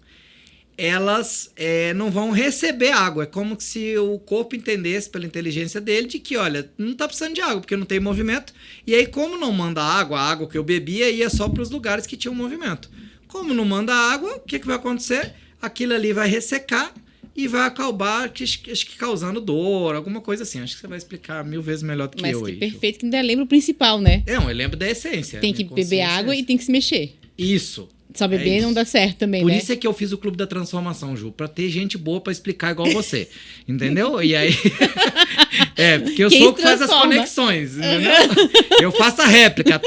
elas não vão receber água. É como se o corpo entendesse pela inteligência dele de que, olha, não tá precisando de água, porque não tem movimento. E aí, como não manda água, a água que eu bebia ia só para os lugares que tinham movimento. Como não manda água, o que vai acontecer? Aquilo ali vai ressecar e vai acabar acho que causando dor, alguma coisa assim. Acho que você vai explicar 1000 vezes melhor do que eu. Mas que perfeito, que ainda lembra o principal, né? Não, eu lembro da essência. Tem que beber água e tem que se mexer. Isso. Só beber não dá certo também, Por né? isso é que eu fiz o Clube da Transformação, Ju, pra ter gente boa pra explicar igual você, entendeu? E aí... porque eu sou o que faz as conexões, entendeu? Eu faço a réplica,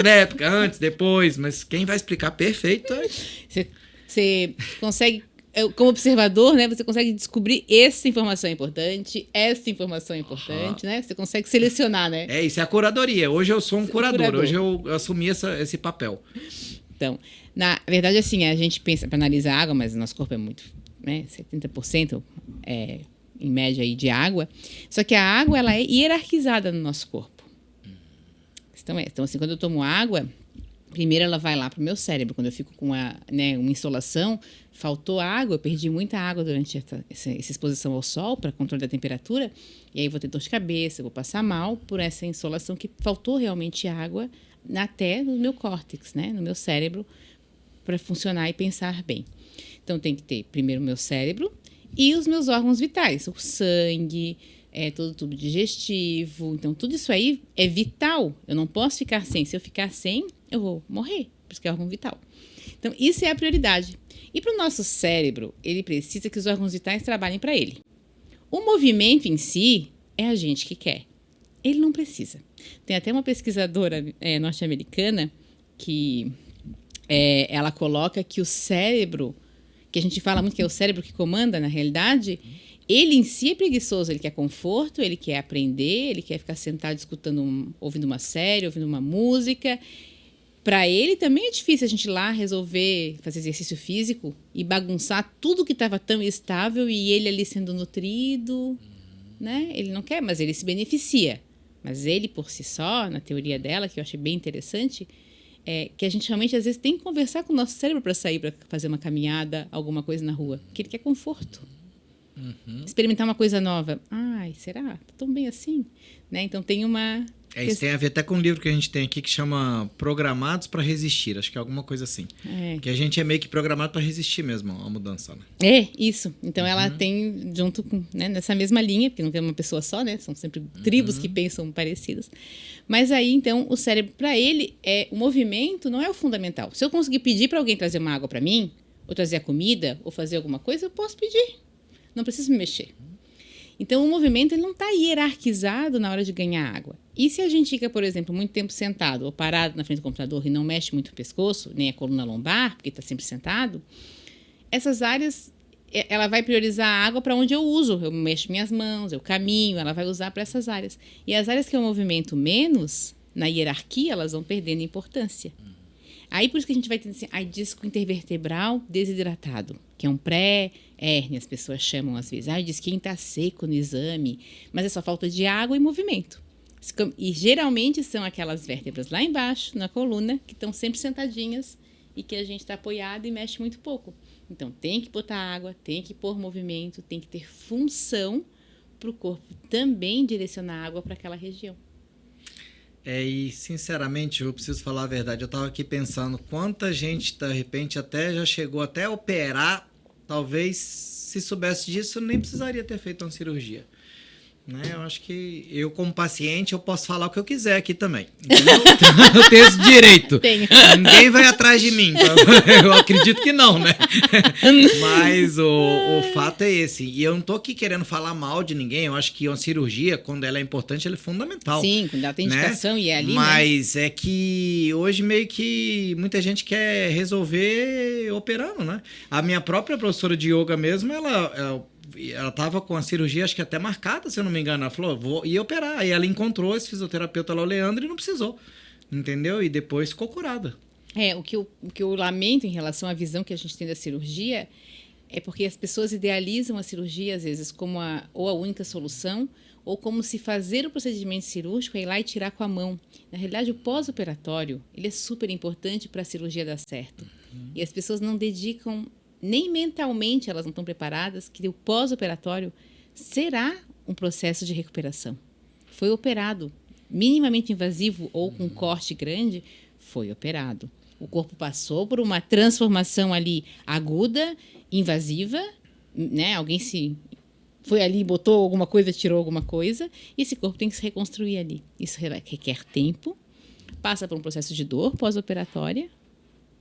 antes, depois, mas quem vai explicar perfeito... Você consegue, como observador, né? Você consegue descobrir essa informação é importante, né? Você consegue selecionar, né? Isso é a curadoria. Hoje eu sou um curador. Hoje eu assumi esse papel. Então, na verdade, assim, a gente pensa para analisar a água, mas o nosso corpo é muito, né, 70% em média aí de água. Só que a água, ela é hierarquizada no nosso corpo. Então assim, quando eu tomo água, primeiro ela vai lá para o meu cérebro. Quando eu fico com uma insolação, faltou água, eu perdi muita água durante essa exposição ao sol para controle da temperatura, e aí vou ter dor de cabeça, vou passar mal por essa insolação que faltou realmente água até no meu córtex, né, no meu cérebro, para funcionar e pensar bem. Então, tem que ter primeiro o meu cérebro e os meus órgãos vitais, o sangue, todo o tubo digestivo. Então, tudo isso aí é vital. Eu não posso ficar sem. Se eu ficar sem, eu vou morrer, por isso que é órgão vital. Então, isso é a prioridade. E para o nosso cérebro, ele precisa que os órgãos vitais trabalhem para ele. O movimento em si é a gente que quer. Ele não precisa. Tem até uma pesquisadora norte-americana que ela coloca que o cérebro, que a gente fala muito que é o cérebro que comanda na realidade, ele em si é preguiçoso, ele quer conforto, ele quer aprender, ele quer ficar sentado escutando, ouvindo uma série, ouvindo uma música. Para ele também é difícil a gente ir lá resolver fazer exercício físico e bagunçar tudo que estava tão estável e ele ali sendo nutrido, né? Ele não quer, mas ele se beneficia. Mas ele, por si só, na teoria dela, que eu achei bem interessante, que a gente realmente, às vezes, tem que conversar com o nosso cérebro para sair, para fazer uma caminhada, alguma coisa na rua. Porque ele quer conforto. Experimentar uma coisa nova. Ai, será? Tá tão bem assim? Né? Então, tem uma... Isso tem a ver até com um livro que a gente tem aqui que chama Programados para Resistir. Acho que é alguma coisa assim. Que a gente é meio que programado para resistir mesmo à mudança, né? Isso. Então, ela tem, junto com, né, nessa mesma linha, porque não tem uma pessoa só, né? São sempre tribos que pensam parecidas. Mas aí, então, o cérebro, para ele, o movimento não é o fundamental. Se eu conseguir pedir para alguém trazer uma água para mim, ou trazer a comida, ou fazer alguma coisa, eu posso pedir. Não preciso me mexer. Então, o movimento ele não está hierarquizado na hora de ganhar água. E se a gente fica, por exemplo, muito tempo sentado ou parado na frente do computador e não mexe muito o pescoço, nem a coluna lombar, porque está sempre sentado, essas áreas, ela vai priorizar a água para onde eu uso. Eu mexo minhas mãos, eu caminho, ela vai usar para essas áreas. E as áreas que eu movimento menos, na hierarquia, elas vão perdendo importância. Aí, por isso que a gente vai ter assim, disco intervertebral desidratado, que é um pré-hérnia, as pessoas chamam às vezes. Diz que está seco no exame, mas é só falta de água e movimento. E geralmente são aquelas vértebras lá embaixo, na coluna, que estão sempre sentadinhas e que a gente está apoiado e mexe muito pouco. Então, tem que botar água, tem que pôr movimento, tem que ter função para o corpo também direcionar água para aquela região. E sinceramente, eu preciso falar a verdade, eu estava aqui pensando quanta gente, de repente, até já chegou até a operar, talvez, se soubesse disso, nem precisaria ter feito uma cirurgia. né? Eu acho que eu, como paciente, eu posso falar o que eu quiser aqui também. Entendeu? Então, eu tenho esse direito. Tenho. Ninguém vai atrás de mim. Eu acredito que não, né? Mas o fato é esse. E eu não tô aqui querendo falar mal de ninguém. Eu acho que uma cirurgia, quando ela é importante, ela é fundamental. Sim, quando ela tem indicação, né? E é ali, mas é que hoje meio que muita gente quer resolver operando, né? A minha própria professora de yoga mesmo, ela tava com a cirurgia, acho que até marcada, se eu não me engano. Ela falou, ia operar. Aí ela encontrou esse fisioterapeuta lá, o Leandro, e não precisou. Entendeu? E depois ficou curada. O que eu lamento em relação à visão que a gente tem da cirurgia é porque as pessoas idealizam a cirurgia, às vezes, como ou a única solução, ou como se fazer o procedimento cirúrgico é ir lá e tirar com a mão. Na realidade, o pós-operatório, ele é super importante para a cirurgia dar certo. E as pessoas não dedicam, nem mentalmente elas não estão preparadas, que o pós-operatório será um processo de recuperação. Foi operado, minimamente invasivo ou com corte grande, foi operado. O corpo passou por uma transformação ali aguda, invasiva, né? Alguém foi ali, botou alguma coisa, tirou alguma coisa, e esse corpo tem que se reconstruir ali. Isso requer tempo, passa por um processo de dor pós-operatória,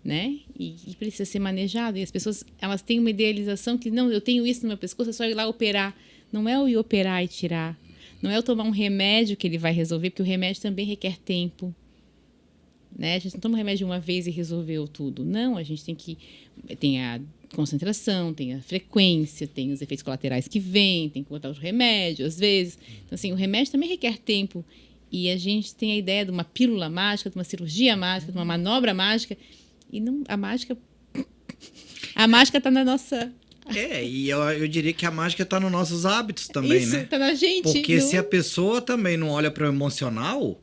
né? E precisa ser manejado. E as pessoas, elas têm uma idealização que, não, eu tenho isso no meu pescoço, é só ir lá operar. Não é eu ir operar e tirar. Não é eu tomar um remédio que ele vai resolver, porque o remédio também requer tempo. Né? A gente não toma remédio uma vez e resolveu tudo. Não, a gente tem a concentração, tem a frequência, tem os efeitos colaterais que vêm, tem que botar o remédio, às vezes. Então, assim, o remédio também requer tempo. E a gente tem a ideia de uma pílula mágica, de uma cirurgia mágica, de uma manobra mágica. E não, a mágica está na nossa... E eu diria que a mágica está nos nossos hábitos também, Isso, né? Está na gente. Porque se a pessoa também não olha para o emocional,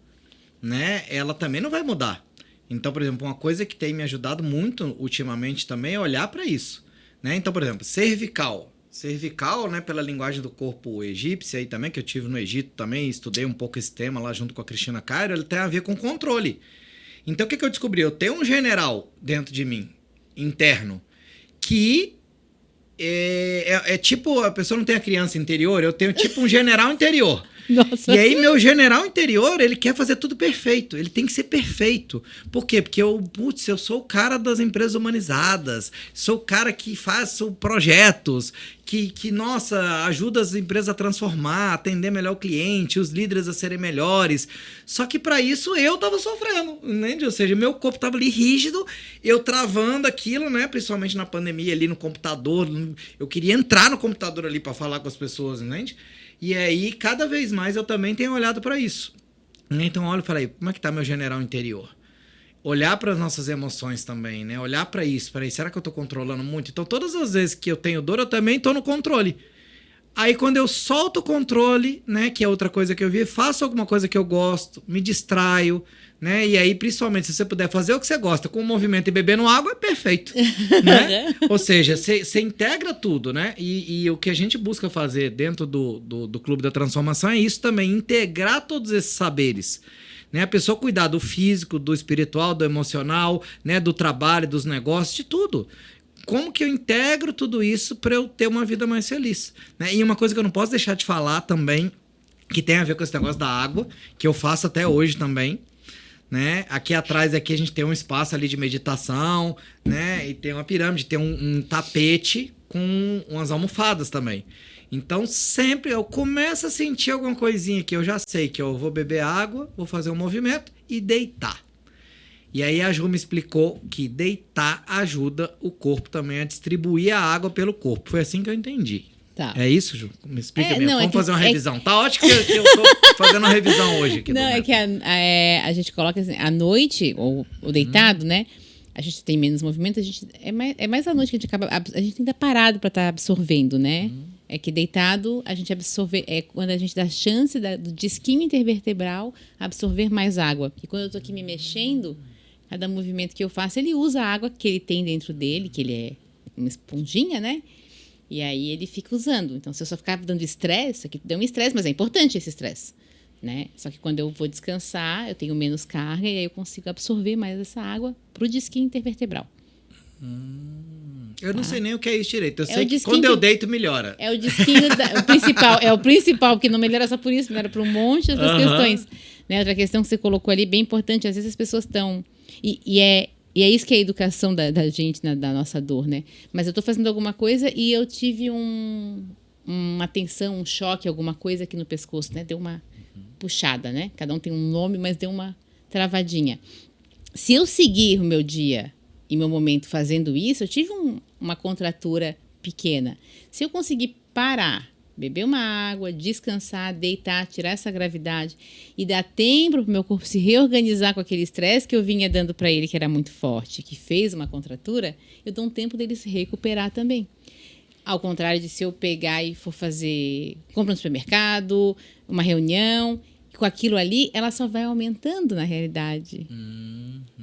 né, ela também não vai mudar. Então, por exemplo, uma coisa que tem me ajudado muito ultimamente também é olhar para isso, né? Então, por exemplo, cervical, né, pela linguagem do corpo egípcio aí também, que eu tive no Egito também, estudei um pouco esse tema lá junto com a Cristina Cairo, ele tem a ver com controle. Então, o que eu descobri? Eu tenho um general dentro de mim, interno, que é tipo, a pessoa não tem a criança interior, eu tenho tipo um general interior. Nossa. E aí, meu general interior, ele quer fazer tudo perfeito. Ele tem que ser perfeito. Por quê? Porque eu sou o cara das empresas humanizadas. Sou o cara que faz projetos, que nossa, ajuda as empresas a transformar, atender melhor o cliente, os líderes a serem melhores. Só que para isso eu tava sofrendo, entende? Ou seja, meu corpo tava ali rígido, eu travando aquilo, né? Principalmente na pandemia ali no computador. Eu queria entrar no computador ali para falar com as pessoas, entende? E aí, cada vez mais, eu também tenho olhado para isso. Então, olha e falei, como é que tá meu general interior? Olhar para as nossas emoções também, né? Olhar para isso, será que eu tô controlando muito? Então, todas as vezes que eu tenho dor, eu também tô no controle. Aí, quando eu solto o controle, né? Que é outra coisa que eu vi, faço alguma coisa que eu gosto, me distraio, né? E aí, principalmente, se você puder fazer o que você gosta com o movimento e bebendo água, é perfeito, né? Ou seja, você integra tudo, né? E o que a gente busca fazer dentro do Clube da Transformação é isso também, integrar todos esses saberes. Né? A pessoa cuidar do físico, do espiritual, do emocional, né? Do trabalho, dos negócios, de tudo. Como que eu integro tudo isso para eu ter uma vida mais feliz? Né? E uma coisa que eu não posso deixar de falar também, que tem a ver com esse negócio da água, que eu faço até hoje também, né? Aqui atrás aqui a gente tem um espaço ali de meditação, né? E tem uma pirâmide, tem um tapete com umas almofadas também. Então sempre eu começo a sentir alguma coisinha que eu já sei que eu vou beber água, vou fazer um movimento e deitar. E aí a Ju me explicou que deitar ajuda o corpo também a distribuir a água pelo corpo. Foi assim que eu entendi. Tá. É isso, Ju? Me explica mesmo. Não, vamos fazer uma revisão. Tá ótimo que eu tô fazendo uma revisão hoje aqui. Não, é que a gente coloca assim, à noite, ou deitado, né? A gente tem menos movimento, é mais à noite que a gente acaba. A gente tem que estar parado para estar absorvendo, né? É que deitado a gente absorve. É quando a gente dá chance do disquinho intervertebral absorver mais água. E quando eu tô aqui me mexendo, cada movimento que eu faço, ele usa a água que ele tem dentro dele, que ele é uma esponjinha, né? E aí ele fica usando. Então, se eu só ficar dando estresse, aqui deu um estresse, mas é importante esse estresse, né? Só que quando eu vou descansar, eu tenho menos carga e aí eu consigo absorver mais essa água pro disquinho intervertebral. Eu não sei nem o que é isso direito. Eu É sei o que disquinho quando eu que- deito, melhora. É o disquinho, o principal, porque não melhora só por isso, melhora por um monte de outras questões. Né? Outra questão que você colocou ali, bem importante, às vezes as pessoas estão... E é isso que é a educação da gente, da nossa dor, né? Mas eu tô fazendo alguma coisa e eu tive uma tensão, um choque, alguma coisa aqui no pescoço, né? Deu uma puxada, né? Cada um tem um nome, mas deu uma travadinha. Se eu seguir o meu dia e meu momento fazendo isso, eu tive uma contratura pequena. Se eu conseguir parar, beber uma água, descansar, deitar, tirar essa gravidade e dar tempo para o meu corpo se reorganizar com aquele estresse que eu vinha dando para ele, que era muito forte, que fez uma contratura, eu dou um tempo dele se recuperar também. Ao contrário de se eu pegar e for fazer compra no supermercado, uma reunião, com aquilo ali, ela só vai aumentando na realidade.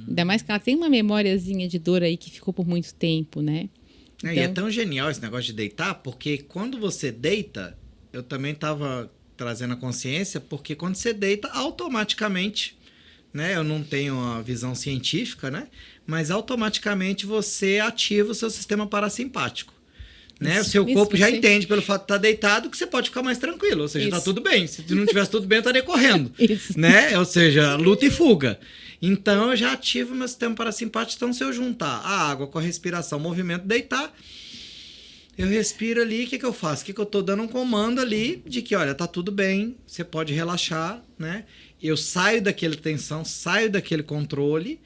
Ainda mais que ela tem uma memóriazinha de dor aí que ficou por muito tempo, né? E é tão genial esse negócio de deitar, porque quando você deita, eu também estava trazendo a consciência, porque quando você deita, automaticamente, né? Eu não tenho a visão científica, né? Mas automaticamente você ativa o seu sistema parasimpático. Né? O seu corpo já entende, pelo fato de estar deitado, que você pode ficar mais tranquilo. Ou seja, está tudo bem. Se não tivesse tudo bem, eu estaria correndo. Né? Ou seja, luta e fuga. Então, eu já ativo o meu sistema parasimpático. Então, se eu juntar a água com a respiração, o movimento, deitar, eu respiro ali, o que eu faço? Eu estou dando um comando ali de que, olha, tá tudo bem, você pode relaxar, né? Eu saio daquela tensão, saio daquele controle,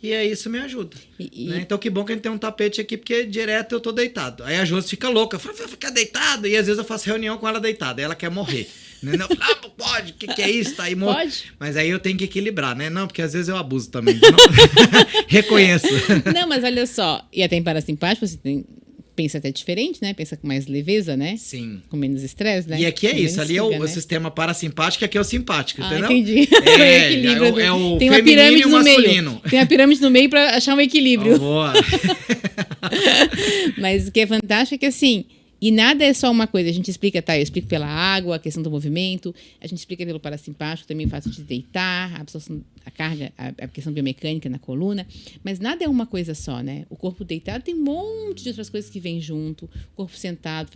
e aí isso me ajuda. Né? Então, que bom que a gente tem um tapete aqui, porque direto eu tô deitado. Aí a Josi fica louca, fala, vai ficar deitado? E às vezes eu faço reunião com ela deitada, aí ela quer morrer. Né? Não, não pode, o que é isso? Tá aí, pode? Mas aí eu tenho que equilibrar, né? Não, porque às vezes eu abuso também. Não... Reconheço. Não, mas olha só, e até em parasimpático, você pensa até diferente, né? Pensa com mais leveza, né? Sim. Com menos estresse, né? E aqui é com isso, ali fuga, é o sistema parasimpático, aqui é o simpático, entendeu? Entendi. É, o equilíbrio. é o tem uma feminino pirâmide e o no masculino. meio. Tem uma pirâmide no meio para achar um equilíbrio. Oh, boa. Mas o que é fantástico é que assim, e nada é só uma coisa, a gente explica, tá? Eu explico pela água, a questão do movimento, a gente explica pelo parasimpático, também faço de deitar, a absorção, a carga, a questão biomecânica na coluna, mas nada é uma coisa só, né? O corpo deitado tem um monte de outras coisas que vêm junto, o corpo sentado,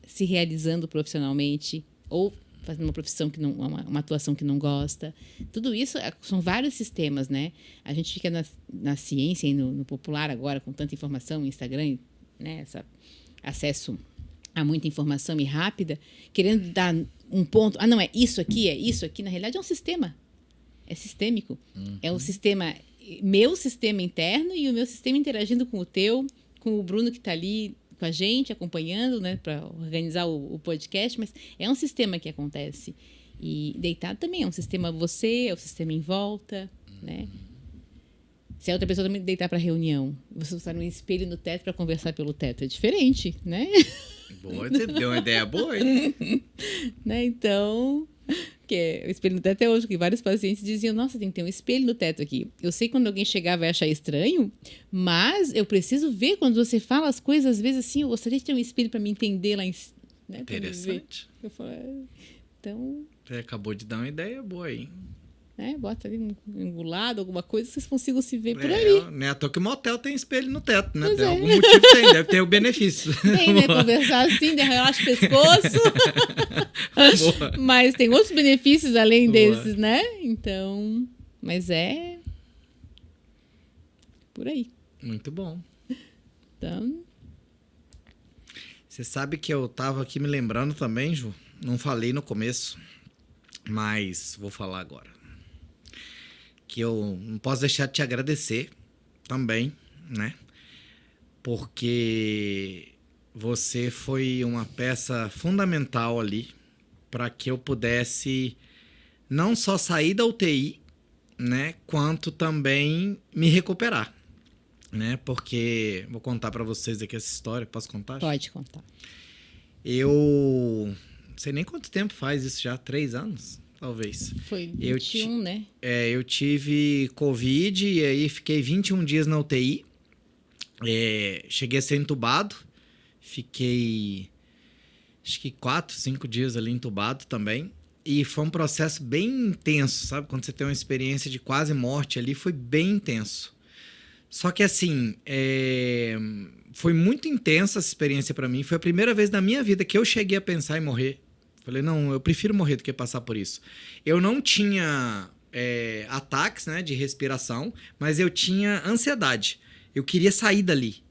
se realizando profissionalmente, ou fazendo uma profissão que não, uma atuação que não gosta. Tudo isso são vários sistemas, né? A gente fica na ciência e no popular agora, com tanta informação, Instagram, né? Acesso a muita informação e rápida, querendo dar um ponto. Ah, não, é isso aqui. Na realidade, é um sistema. É sistêmico. É o sistema, meu sistema interno e o meu sistema interagindo com o teu, com o Bruno que está ali com a gente, acompanhando, né, para organizar o podcast, mas é um sistema que acontece. E deitado também é um sistema você, é o sistema em volta, né? Se a outra pessoa também deitar para reunião, você usar um espelho no teto para conversar pelo teto, é diferente, né? Boa, você deu uma ideia boa, hein? Né? Então, o espelho no teto é hoje, que vários pacientes diziam, nossa, tem que ter um espelho no teto aqui. Eu sei que quando alguém chegar vai achar estranho, mas eu preciso ver quando você fala as coisas, às vezes assim, eu gostaria de ter um espelho para me entender lá em cima. Né? Interessante. Eu falo, então... Você acabou de dar uma ideia boa aí. Bota ali um angulado, alguma coisa, vocês consigam se ver por ali. Né? À toa que o motel tem espelho no teto, né? Pois Tem algum motivo tem, deve ter o benefício. Tem, né? Conversar assim, relaxa o pescoço. Mas tem outros benefícios além desses, né? Então, mas é por aí. Muito bom. Então... Você sabe que eu tava aqui me lembrando também, Ju, não falei no começo, mas vou falar agora. Que eu não posso deixar de te agradecer também, né? Porque você foi uma peça fundamental ali para que eu pudesse não só sair da UTI, né? Quanto também me recuperar, né? Porque vou contar para vocês aqui essa história. Posso contar? Pode contar. Eu não sei nem quanto tempo faz isso já, 3 anos? Talvez. Foi 21, né? Eu tive Covid e aí fiquei 21 dias na UTI. Cheguei a ser entubado. Fiquei, acho que 4, 5 dias ali entubado também. E foi um processo bem intenso, sabe? Quando você tem uma experiência de quase morte ali, foi bem intenso. Só que assim, foi muito intensa essa experiência pra mim. Foi a primeira vez na minha vida que eu cheguei a pensar em morrer. Falei, não, eu prefiro morrer do que passar por isso. Eu não tinha ataques, né, de respiração, mas eu tinha ansiedade. Eu queria sair dali.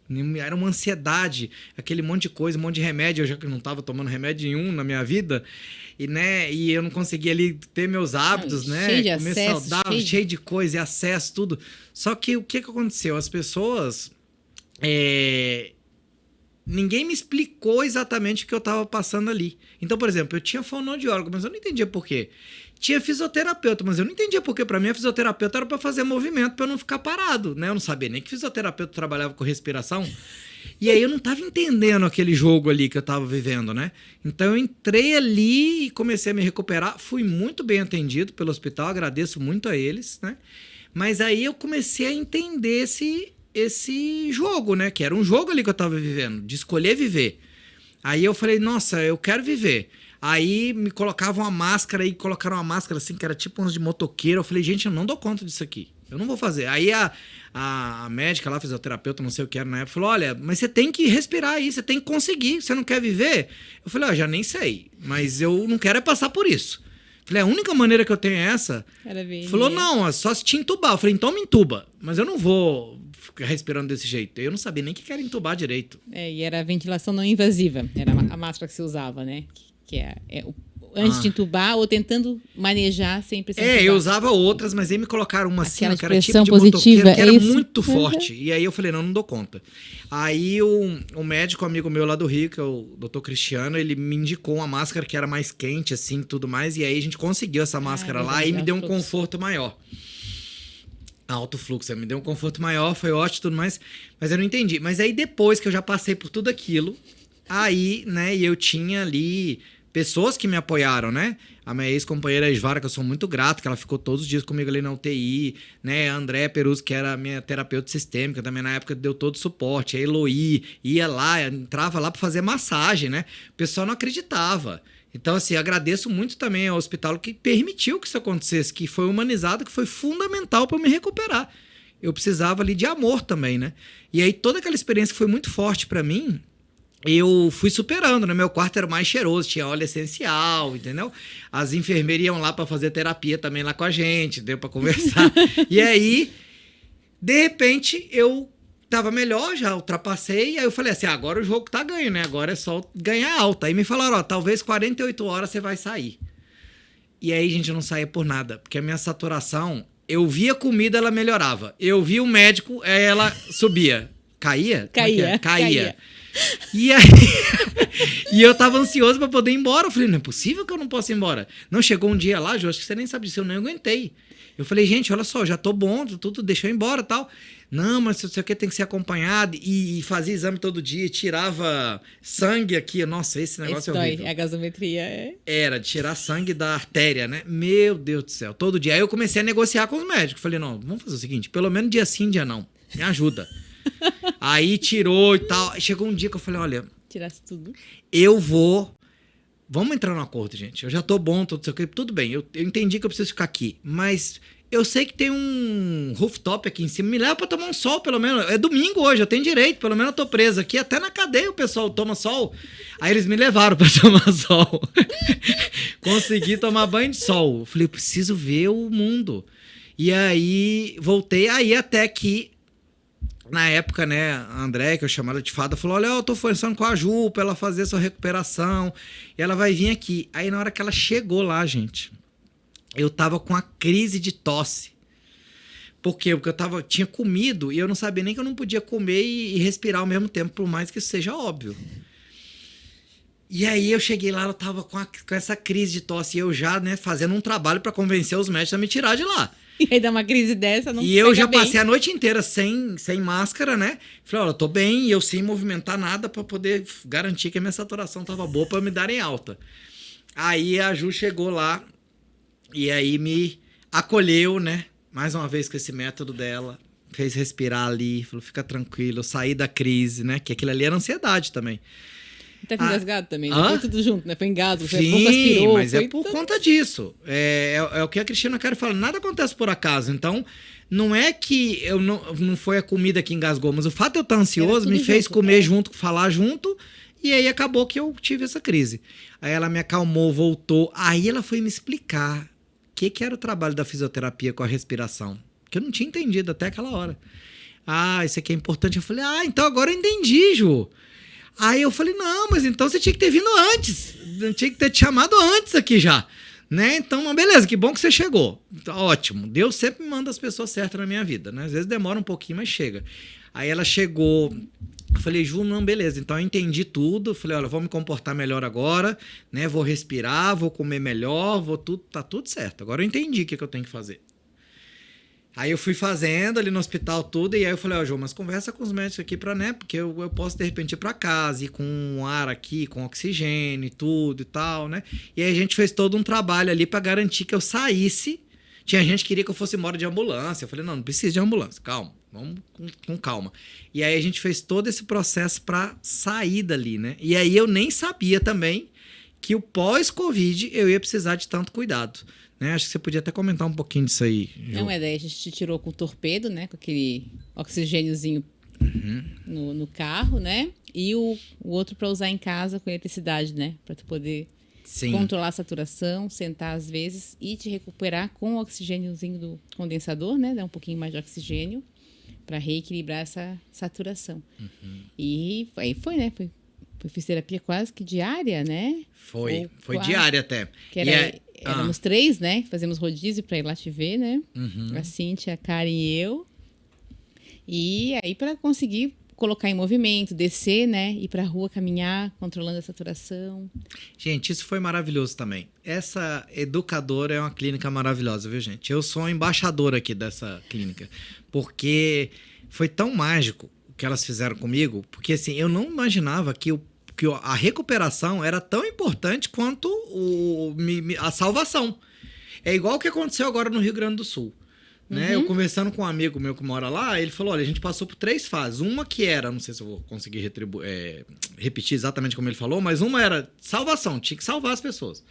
Era uma ansiedade, aquele monte de coisa, um monte de remédio. Eu já que não estava tomando remédio nenhum na minha vida. E eu não conseguia ali ter meus hábitos, né? Cheio de comer acesso, saudável, cheio de coisa, e acesso, tudo. Só que o que aconteceu? As pessoas... ninguém me explicou exatamente o que eu estava passando ali. Então, por exemplo, eu tinha fonoaudiólogo, mas eu não entendia por quê. Tinha fisioterapeuta, mas eu não entendia por quê. Para mim, a fisioterapeuta era para fazer movimento, para eu não ficar parado, né? Eu não sabia nem que fisioterapeuta trabalhava com respiração. E aí eu não estava entendendo aquele jogo ali que eu estava vivendo, né? Então eu entrei ali e comecei a me recuperar. Fui muito bem atendido pelo hospital, agradeço muito a eles, né? Mas aí eu comecei a entender esse jogo, né? Que era um jogo ali que eu tava vivendo, de escolher viver. Aí eu falei, nossa, eu quero viver. Aí me colocavam uma máscara e colocaram uma máscara assim, que era tipo uns de motoqueiro. Eu falei, gente, eu não dou conta disso aqui. Eu não vou fazer. Aí a médica lá, fisioterapeuta, não sei o que era na época, falou, olha, mas você tem que respirar aí, você tem que conseguir. Você não quer viver? Eu falei, já nem sei, mas eu não quero passar por isso. Falei, a única maneira que eu tenho é essa. Falou, não, é só se te entubar. Eu falei, então me entuba. Mas eu não vou ficar respirando desse jeito. Eu não sabia nem o que era entubar direito. E era a ventilação não invasiva. Era a máscara que se usava, né? Antes de entubar ou tentando manejar sem precisar entubar. Eu usava outras, mas aí me colocaram uma assim, que era tipo de positiva, motoqueiro, que era muito forte. E aí eu falei, não dou conta. Aí um médico amigo meu lá do Rio, que é o Dr. Cristiano, ele me indicou uma máscara que era mais quente, assim, tudo mais. E aí a gente conseguiu essa máscara lá e me deu um conforto maior. Alto fluxo, me deu um conforto maior, foi ótimo e tudo mais. Mas eu não entendi. Mas aí depois que eu já passei por tudo aquilo, aí, né, e eu tinha ali... pessoas que me apoiaram, né? A minha ex-companheira Isvara, que eu sou muito grato, que ela ficou todos os dias comigo ali na UTI, né? A André Peruzzi, que era a minha terapeuta sistêmica, também na época deu todo o suporte. A Eloí ia lá, entrava lá para fazer massagem, né? O pessoal não acreditava. Então, assim, agradeço muito também ao hospital que permitiu que isso acontecesse, que foi humanizado, que foi fundamental para eu me recuperar. Eu precisava ali de amor também, né? E aí toda aquela experiência que foi muito forte para mim, eu fui superando, né? Meu quarto era mais cheiroso, tinha óleo essencial, entendeu? As enfermeiras iam lá para fazer terapia também lá com a gente, deu para conversar. E aí, de repente, eu tava melhor, já ultrapassei, e aí eu falei assim, agora o jogo tá ganho, né? Agora é só ganhar alta. Aí me falaram, talvez 48 horas você vai sair. E aí, gente, eu não saía por nada, porque a minha saturação, eu via comida, ela melhorava. Eu via o médico, ela subia. Caía. E aí, e eu tava ansioso pra poder ir embora. Eu falei, não é possível que eu não possa ir embora. Não, chegou um dia lá, Jô, acho que você nem sabe disso, eu nem aguentei. Eu falei, gente, olha só, já tô bom, tudo, deixa eu ir embora e tal. Não, mas isso aqui tem que ser acompanhado. E fazia exame todo dia, tirava sangue aqui. Nossa, esse negócio é horrível. A gasometria Era, de tirar sangue da artéria, né? Meu Deus do céu, todo dia. Aí eu comecei a negociar com os médicos. Falei, não, vamos fazer o seguinte, pelo menos dia sim, dia não. Me ajuda. Aí tirou e tal. Chegou um dia que eu falei, olha... Tirasse tudo. Vamos entrar no acordo, gente. Eu já tô bom, tudo bem. Eu entendi que eu preciso ficar aqui. Mas eu sei que tem um rooftop aqui em cima. Me leva pra tomar um sol, pelo menos. É domingo hoje, eu tenho direito. Pelo menos eu tô preso aqui. Até na cadeia o pessoal toma sol. Aí eles me levaram pra tomar sol. Consegui tomar banho de sol. Eu falei, eu preciso ver o mundo. E aí, voltei. Aí até que... Na época, né, a André, que eu chamava ela de fada, falou, olha, eu tô conversando com a Ju pra ela fazer sua recuperação e ela vai vir aqui. Aí na hora que ela chegou lá, gente, eu tava com a crise de tosse. Por quê? Porque tinha comido e eu não sabia nem que eu não podia comer e respirar ao mesmo tempo, por mais que isso seja óbvio. E aí eu cheguei lá, ela tava com essa crise de tosse e eu já, né, fazendo um trabalho pra convencer os médicos a me tirar de lá. E aí dá uma crise dessa, não. E eu já passei a noite inteira sem máscara, né? Falei, olha, eu tô bem e eu sem movimentar nada pra poder garantir que a minha saturação tava boa pra me darem alta. Aí a Ju chegou lá e aí me acolheu, né? Mais uma vez com esse método dela. Fez respirar ali, falou, fica tranquilo. Eu saí da crise, né? Que aquilo ali era ansiedade também. Tá engasgado também, Hã? foi tudo junto, né? Foi engasgo, você Sim, aspirou, mas foi é por tudo. conta disso. É o que a Cristina Cari fala, nada acontece por acaso. Então, não é que eu não foi a comida que engasgou, mas o fato de eu estar ansioso me fez junto, comer junto, falar junto, e aí acabou que eu tive essa crise. Aí ela me acalmou, voltou. Aí ela foi me explicar o que era o trabalho da fisioterapia com a respiração, que eu não tinha entendido até aquela hora. Isso aqui é importante. Eu falei, então agora eu entendi, Ju. Aí eu falei, não, mas então você tinha que ter vindo antes. Eu tinha que ter te chamado antes aqui já. Né? Então, beleza, que bom que você chegou. Então, ótimo. Deus sempre me manda as pessoas certas na minha vida, né? Às vezes demora um pouquinho, mas chega. Aí ela chegou, eu falei, Ju, não, beleza. Então eu entendi tudo. Falei, olha, vou me comportar melhor agora, né? Vou respirar, vou comer melhor, tá tudo certo. Agora eu entendi o que eu tenho que fazer. Aí eu fui fazendo ali no hospital tudo, e aí eu falei, João, mas conversa com os médicos aqui pra, né, porque eu posso de repente ir pra casa, ir com um ar aqui, com oxigênio e tudo e tal, né? E aí a gente fez todo um trabalho ali pra garantir que eu saísse. Tinha gente que queria que eu fosse embora de ambulância. Eu falei, não precisa de ambulância, calma, vamos com calma. E aí a gente fez todo esse processo pra sair dali, né? E aí eu nem sabia também que o pós-Covid eu ia precisar de tanto cuidado. Né? Acho que você podia até comentar um pouquinho disso aí, Ju. Não, daí a gente te tirou com o torpedo, né? Com aquele oxigêniozinho no carro, né? E o outro para usar em casa com eletricidade, né? Para tu poder controlar a saturação, sentar às vezes e te recuperar com o oxigêniozinho do condensador, né? Dar um pouquinho mais de oxigênio para reequilibrar essa saturação. E aí foi, né? Foi fisioterapia quase que diária, né? Foi diária até. Que éramos 3, né? Fazemos rodízio para ir lá te ver, né? A Cíntia, a Karen e eu. E aí para conseguir colocar em movimento, descer, né? Ir pra rua, caminhar, controlando a saturação. Gente, isso foi maravilhoso também. Essa educadora é uma clínica maravilhosa, viu, gente? Eu sou embaixador aqui dessa clínica. Porque foi tão mágico o que elas fizeram comigo. Porque, assim, eu não imaginava que a recuperação era tão importante quanto a salvação. É igual o que aconteceu agora no Rio Grande do Sul. Né? Eu conversando com um amigo meu que mora lá, ele falou, olha, a gente passou por 3 fases. Uma que era, não sei se eu vou conseguir repetir exatamente como ele falou, mas uma era salvação, tinha que salvar as pessoas.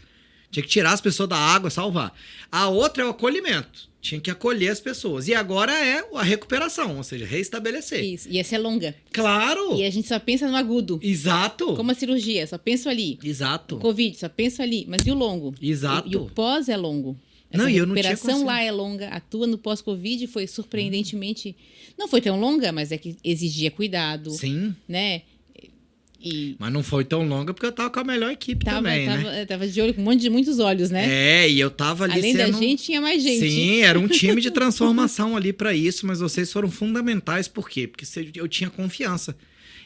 Tinha que tirar as pessoas da água, salvar. A outra é o acolhimento, tinha que acolher as pessoas. E agora é a recuperação, ou seja, reestabelecer. Isso, e essa é longa. Claro! E a gente só pensa no agudo. Exato! Como a cirurgia, só penso ali. Exato! O Covid, só penso ali. Mas e o longo? Exato! E o pós é longo. Essa recuperação lá é longa, a tua no pós-Covid foi surpreendentemente... Não foi tão longa, mas é que exigia cuidado. Sim. Né? Mas não foi tão longa porque eu tava com a melhor equipe também, né? Tava de olho com muitos olhos, né? E eu tava ali além da gente, tinha mais gente. Sim, era um time de transformação ali pra isso, mas vocês foram fundamentais. Por quê? Porque eu tinha confiança.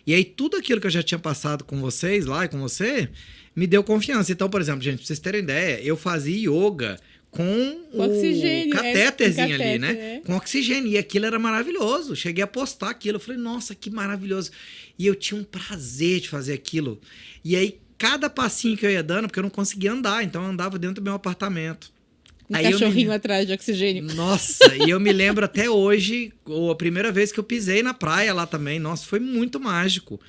E aí tudo aquilo que eu já tinha passado com vocês lá e com você, me deu confiança. Então, por exemplo, gente, pra vocês terem ideia, eu fazia yoga com o catéterzinho ali, né? Com oxigênio. E aquilo era maravilhoso. Cheguei a postar aquilo. Eu falei, nossa, que maravilhoso. E eu tinha um prazer de fazer aquilo. E aí, cada passinho que eu ia dando, porque eu não conseguia andar, então eu andava dentro do meu apartamento. Um cachorrinho atrás de oxigênio. Nossa, e eu me lembro até hoje, a primeira vez que eu pisei na praia lá também. Nossa, foi muito mágico.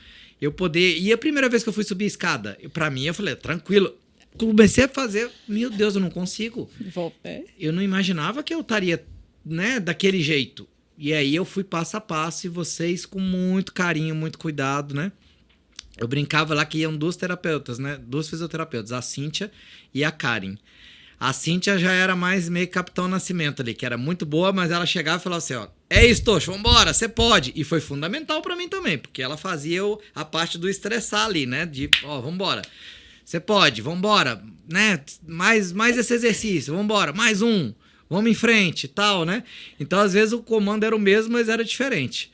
E a primeira vez que eu fui subir a escada, pra mim, eu falei, tranquilo. Comecei a fazer, meu Deus, eu não consigo. Eu não imaginava que eu estaria, né, daquele jeito. E aí eu fui passo a passo e vocês com muito carinho, muito cuidado, né? Eu brincava lá que iam 2 terapeutas, né? 2 fisioterapeutas, a Cíntia e a Karen. A Cíntia já era mais meio Capitão Nascimento ali, que era muito boa, mas ela chegava e falava assim, ó, é isso, Tocho, vambora, você pode. E foi fundamental pra mim também, porque ela fazia a parte do estressar ali, né? De, vambora. Você pode, vambora, né? Mais esse exercício, vambora, mais um, vamos em frente e tal, né? Então, às vezes, o comando era o mesmo, mas era diferente.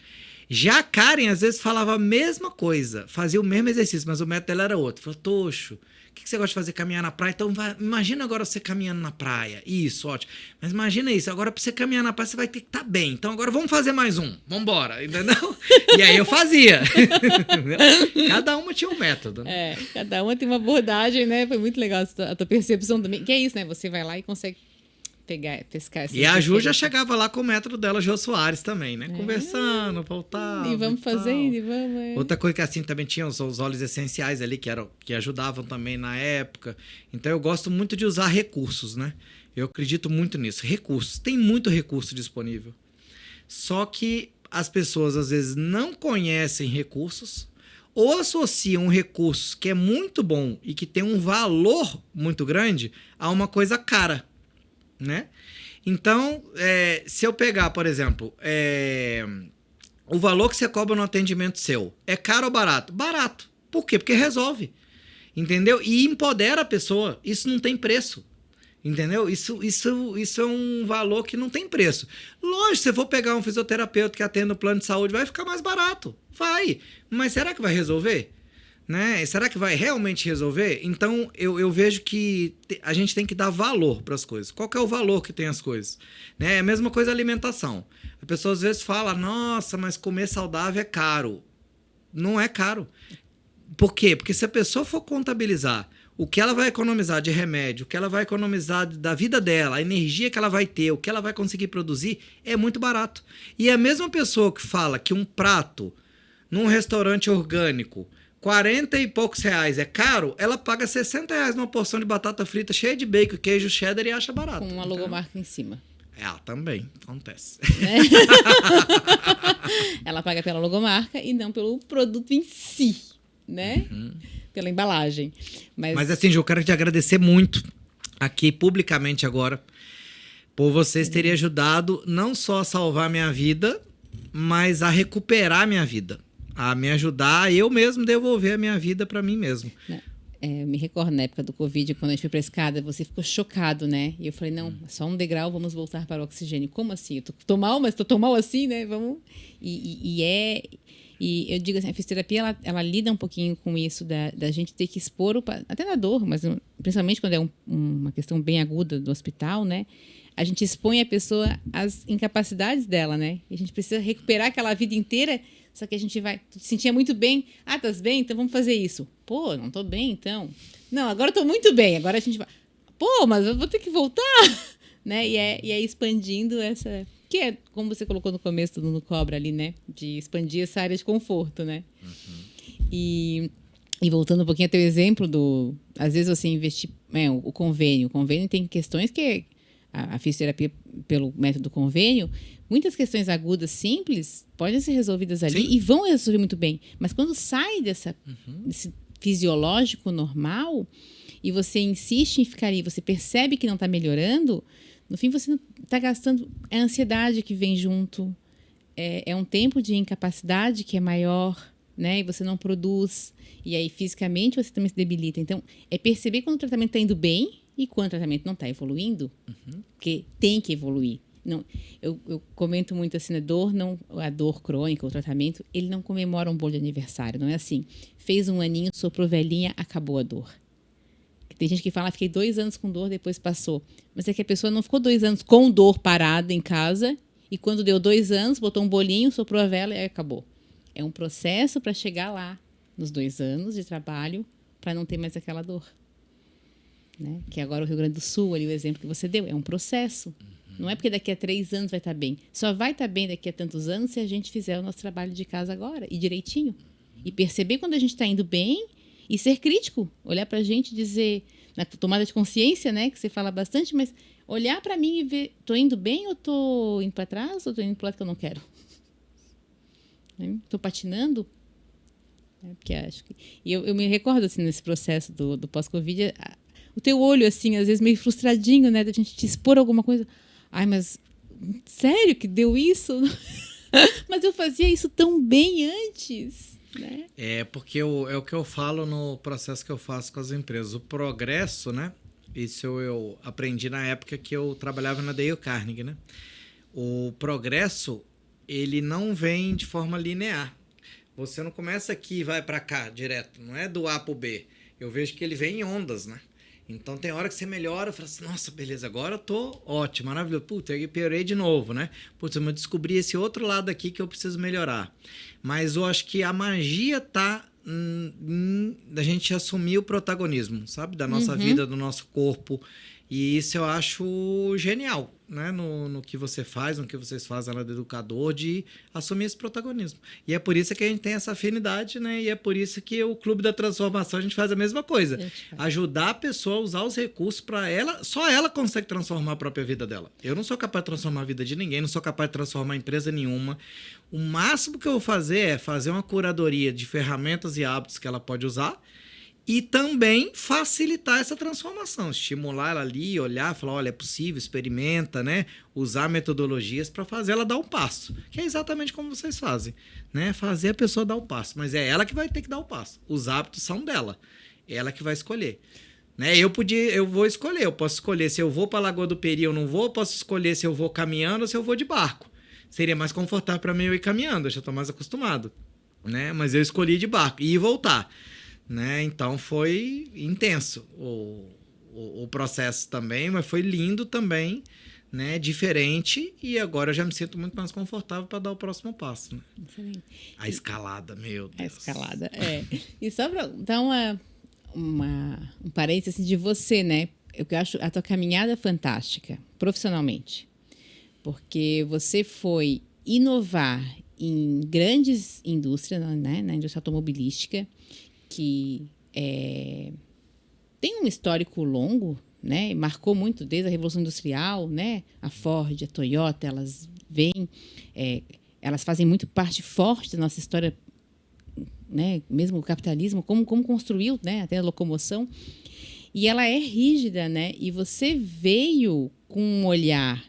Já a Karen, às vezes, falava a mesma coisa, fazia o mesmo exercício, mas o método dela era outro. Falou, Tocho, o que você gosta de fazer? Caminhar na praia? Então, imagina agora você caminhando na praia. Isso, ótimo. Mas imagina isso, agora pra você caminhar na praia, você vai ter que estar bem. Então, agora vamos fazer mais um. Vambora, entendeu? E aí eu fazia. Cada uma tinha um método. Né? Cada uma tem uma abordagem, né? Foi muito legal a tua percepção também. Que é isso, né? Você vai lá e consegue pescar essas E a Ju já diferenças. chegava lá com o método dela, Jô Soares também, né? Conversando, voltava. E vamos tal. fazendo, e vamos. Outra coisa que assim também tinha os óleos essenciais ali, que ajudavam também na época. Então eu gosto muito de usar recursos, né? Eu acredito muito nisso. Recursos. Tem muito recurso disponível. Só que as pessoas às vezes não conhecem recursos ou associam um recurso que é muito bom e que tem um valor muito grande a uma coisa cara, né? Então, se eu pegar, por exemplo, o valor que você cobra no atendimento seu, é caro ou barato? Barato. Por quê? Porque resolve. Entendeu? E empodera a pessoa. Isso não tem preço. Entendeu? Isso é um valor que não tem preço. Lógico, se você for pegar um fisioterapeuta que atende no plano de saúde, vai ficar mais barato. Vai. Mas será que vai resolver? Né? Será que vai realmente resolver? Então, eu vejo que a gente tem que dar valor para as coisas. Qual que é o valor que tem as coisas? Né? É a mesma coisa a alimentação. A pessoa às vezes fala, nossa, mas comer saudável é caro. Não é caro. Por quê? Porque se a pessoa for contabilizar o que ela vai economizar de remédio, o que ela vai economizar da vida dela, a energia que ela vai ter, o que ela vai conseguir produzir, é muito barato. E a mesma pessoa que fala que um prato num restaurante orgânico, 40 e poucos reais é caro, ela paga 60 reais numa porção de batata frita cheia de bacon, queijo cheddar e acha barato. Com uma logomarca em cima. Também acontece. Né? Ela paga pela logomarca e não pelo produto em si, né? Pela embalagem. Mas assim, Ju, eu quero te agradecer muito aqui publicamente agora por vocês terem ajudado não só a salvar minha vida, mas a recuperar minha vida. A me ajudar a eu mesmo devolver a minha vida para mim mesmo. Eu me recordo na época do Covid, quando a gente foi pra escada, você ficou chocado, né? E eu falei, não, só um degrau, vamos voltar para o oxigênio. Como assim? Eu tô mal, mas tô tão mal assim, né? Vamos... E eu digo assim, a fisioterapia, ela lida um pouquinho com isso da gente ter que expor, até na dor, mas principalmente quando é uma questão bem aguda do hospital, né? A gente expõe a pessoa às incapacidades dela, né? E a gente precisa recuperar aquela vida inteira, só que a gente vai... Tu te sentia muito bem. Ah, tá bem? Então vamos fazer isso. Pô, não tô bem, então. Não, agora eu tô muito bem. Agora a gente vai... Pô, mas eu vou ter que voltar. Né? E é expandindo essa... Que é, como você colocou no começo do No Cobra ali, né? De expandir essa área de conforto, né? E voltando um pouquinho ao teu exemplo do... Às vezes você investir... o convênio. O convênio tem questões que... A fisioterapia pelo método convênio, muitas questões agudas simples podem ser resolvidas ali. Sim. E vão resolver muito bem. Mas quando sai desse fisiológico normal e você insiste em ficar ali, você percebe que não está melhorando, no fim você não está gastando a ansiedade que vem junto. É um tempo de incapacidade que é maior, né? E você não produz. E aí fisicamente você também se debilita. Então, é perceber quando o tratamento está indo bem e quando o tratamento não está evoluindo, porque tem que evoluir. Não, eu comento muito assim, a dor crônica, o tratamento, ele não comemora um bolo de aniversário, não é assim. Fez um aninho, soprou velhinha, acabou a dor. Tem gente que fala, fiquei 2 anos com dor, depois passou. Mas é que a pessoa não ficou 2 anos com dor parada em casa e quando deu 2 anos, botou um bolinho, soprou a vela e acabou. É um processo para chegar lá, nos 2 anos de trabalho, para não ter mais aquela dor. Né? Que agora o Rio Grande do Sul, ali o exemplo que você deu, é um processo. Não é porque daqui a 3 anos vai estar bem. Só vai estar bem daqui a tantos anos se a gente fizer o nosso trabalho de casa agora, e direitinho. E perceber quando a gente está indo bem e ser crítico. Olhar para a gente e dizer, na tomada de consciência, né, que você fala bastante, mas olhar para mim e ver, estou indo bem ou estou indo para trás ou estou indo para o lado que eu não quero? Estou patinando? Porque acho que... E eu me recordo, assim, nesse processo do pós-Covid, o teu olho, assim, às vezes meio frustradinho, né? Da gente te expor alguma coisa. Ai, mas sério que deu isso? Mas eu fazia isso tão bem antes, né? Porque é o que eu falo no processo que eu faço com as empresas. O progresso, né? Isso eu aprendi na época que eu trabalhava na Dale Carnegie, né? O progresso, ele não vem de forma linear. Você não começa aqui e vai para cá direto. Não é do A para o B. Eu vejo que ele vem em ondas, né? Então tem hora que você melhora e fala assim, nossa, beleza, agora eu tô ótimo, maravilhoso. Putz, eu piorei de novo, né? Putz, eu descobri esse outro lado aqui que eu preciso melhorar. Mas eu acho que a magia tá da gente assumir o protagonismo, sabe? Da nossa vida, do nosso corpo. E isso eu acho genial, né? No que você faz, no que vocês fazem lá do educador, de assumir esse protagonismo. E é por isso que a gente tem essa afinidade, né? E é por isso que o Clube da Transformação a gente faz a mesma coisa. Ajudar a pessoa a usar os recursos para ela, só ela consegue transformar a própria vida dela. Eu não sou capaz de transformar a vida de ninguém, não sou capaz de transformar empresa nenhuma. O máximo que eu vou fazer é fazer uma curadoria de ferramentas e hábitos que ela pode usar, e também facilitar essa transformação, estimular ela ali, olhar, falar, olha, é possível, experimenta, né? Usar metodologias para fazer ela dar um passo, que é exatamente como vocês fazem, né? Fazer a pessoa dar o passo, mas é ela que vai ter que dar o passo. Os hábitos são dela, ela que vai escolher. Né? Eu vou escolher, eu posso escolher se eu vou para a Lagoa do Peri ou não vou, eu posso escolher se eu vou caminhando ou se eu vou de barco. Seria mais confortável para mim eu ir caminhando, eu já estou mais acostumado, né? Mas eu escolhi de barco e voltar. Né? Então foi intenso o processo também, mas foi lindo também, né? Diferente, e agora eu já me sinto muito mais confortável para dar o próximo passo. Né? Excelente. A escalada, meu Deus. A escalada, é. E só para dar um parênteses assim, de você, né? Eu acho a tua caminhada fantástica, profissionalmente, porque você foi inovar em grandes indústrias, né? Na indústria automobilística, que tem um histórico longo, né? Marcou muito desde a Revolução Industrial, né? A Ford, a Toyota, elas vêm, elas fazem muito parte forte da nossa história, né? Mesmo o capitalismo, como construiu, né? Até a locomoção. E ela é rígida, né? E você veio com um olhar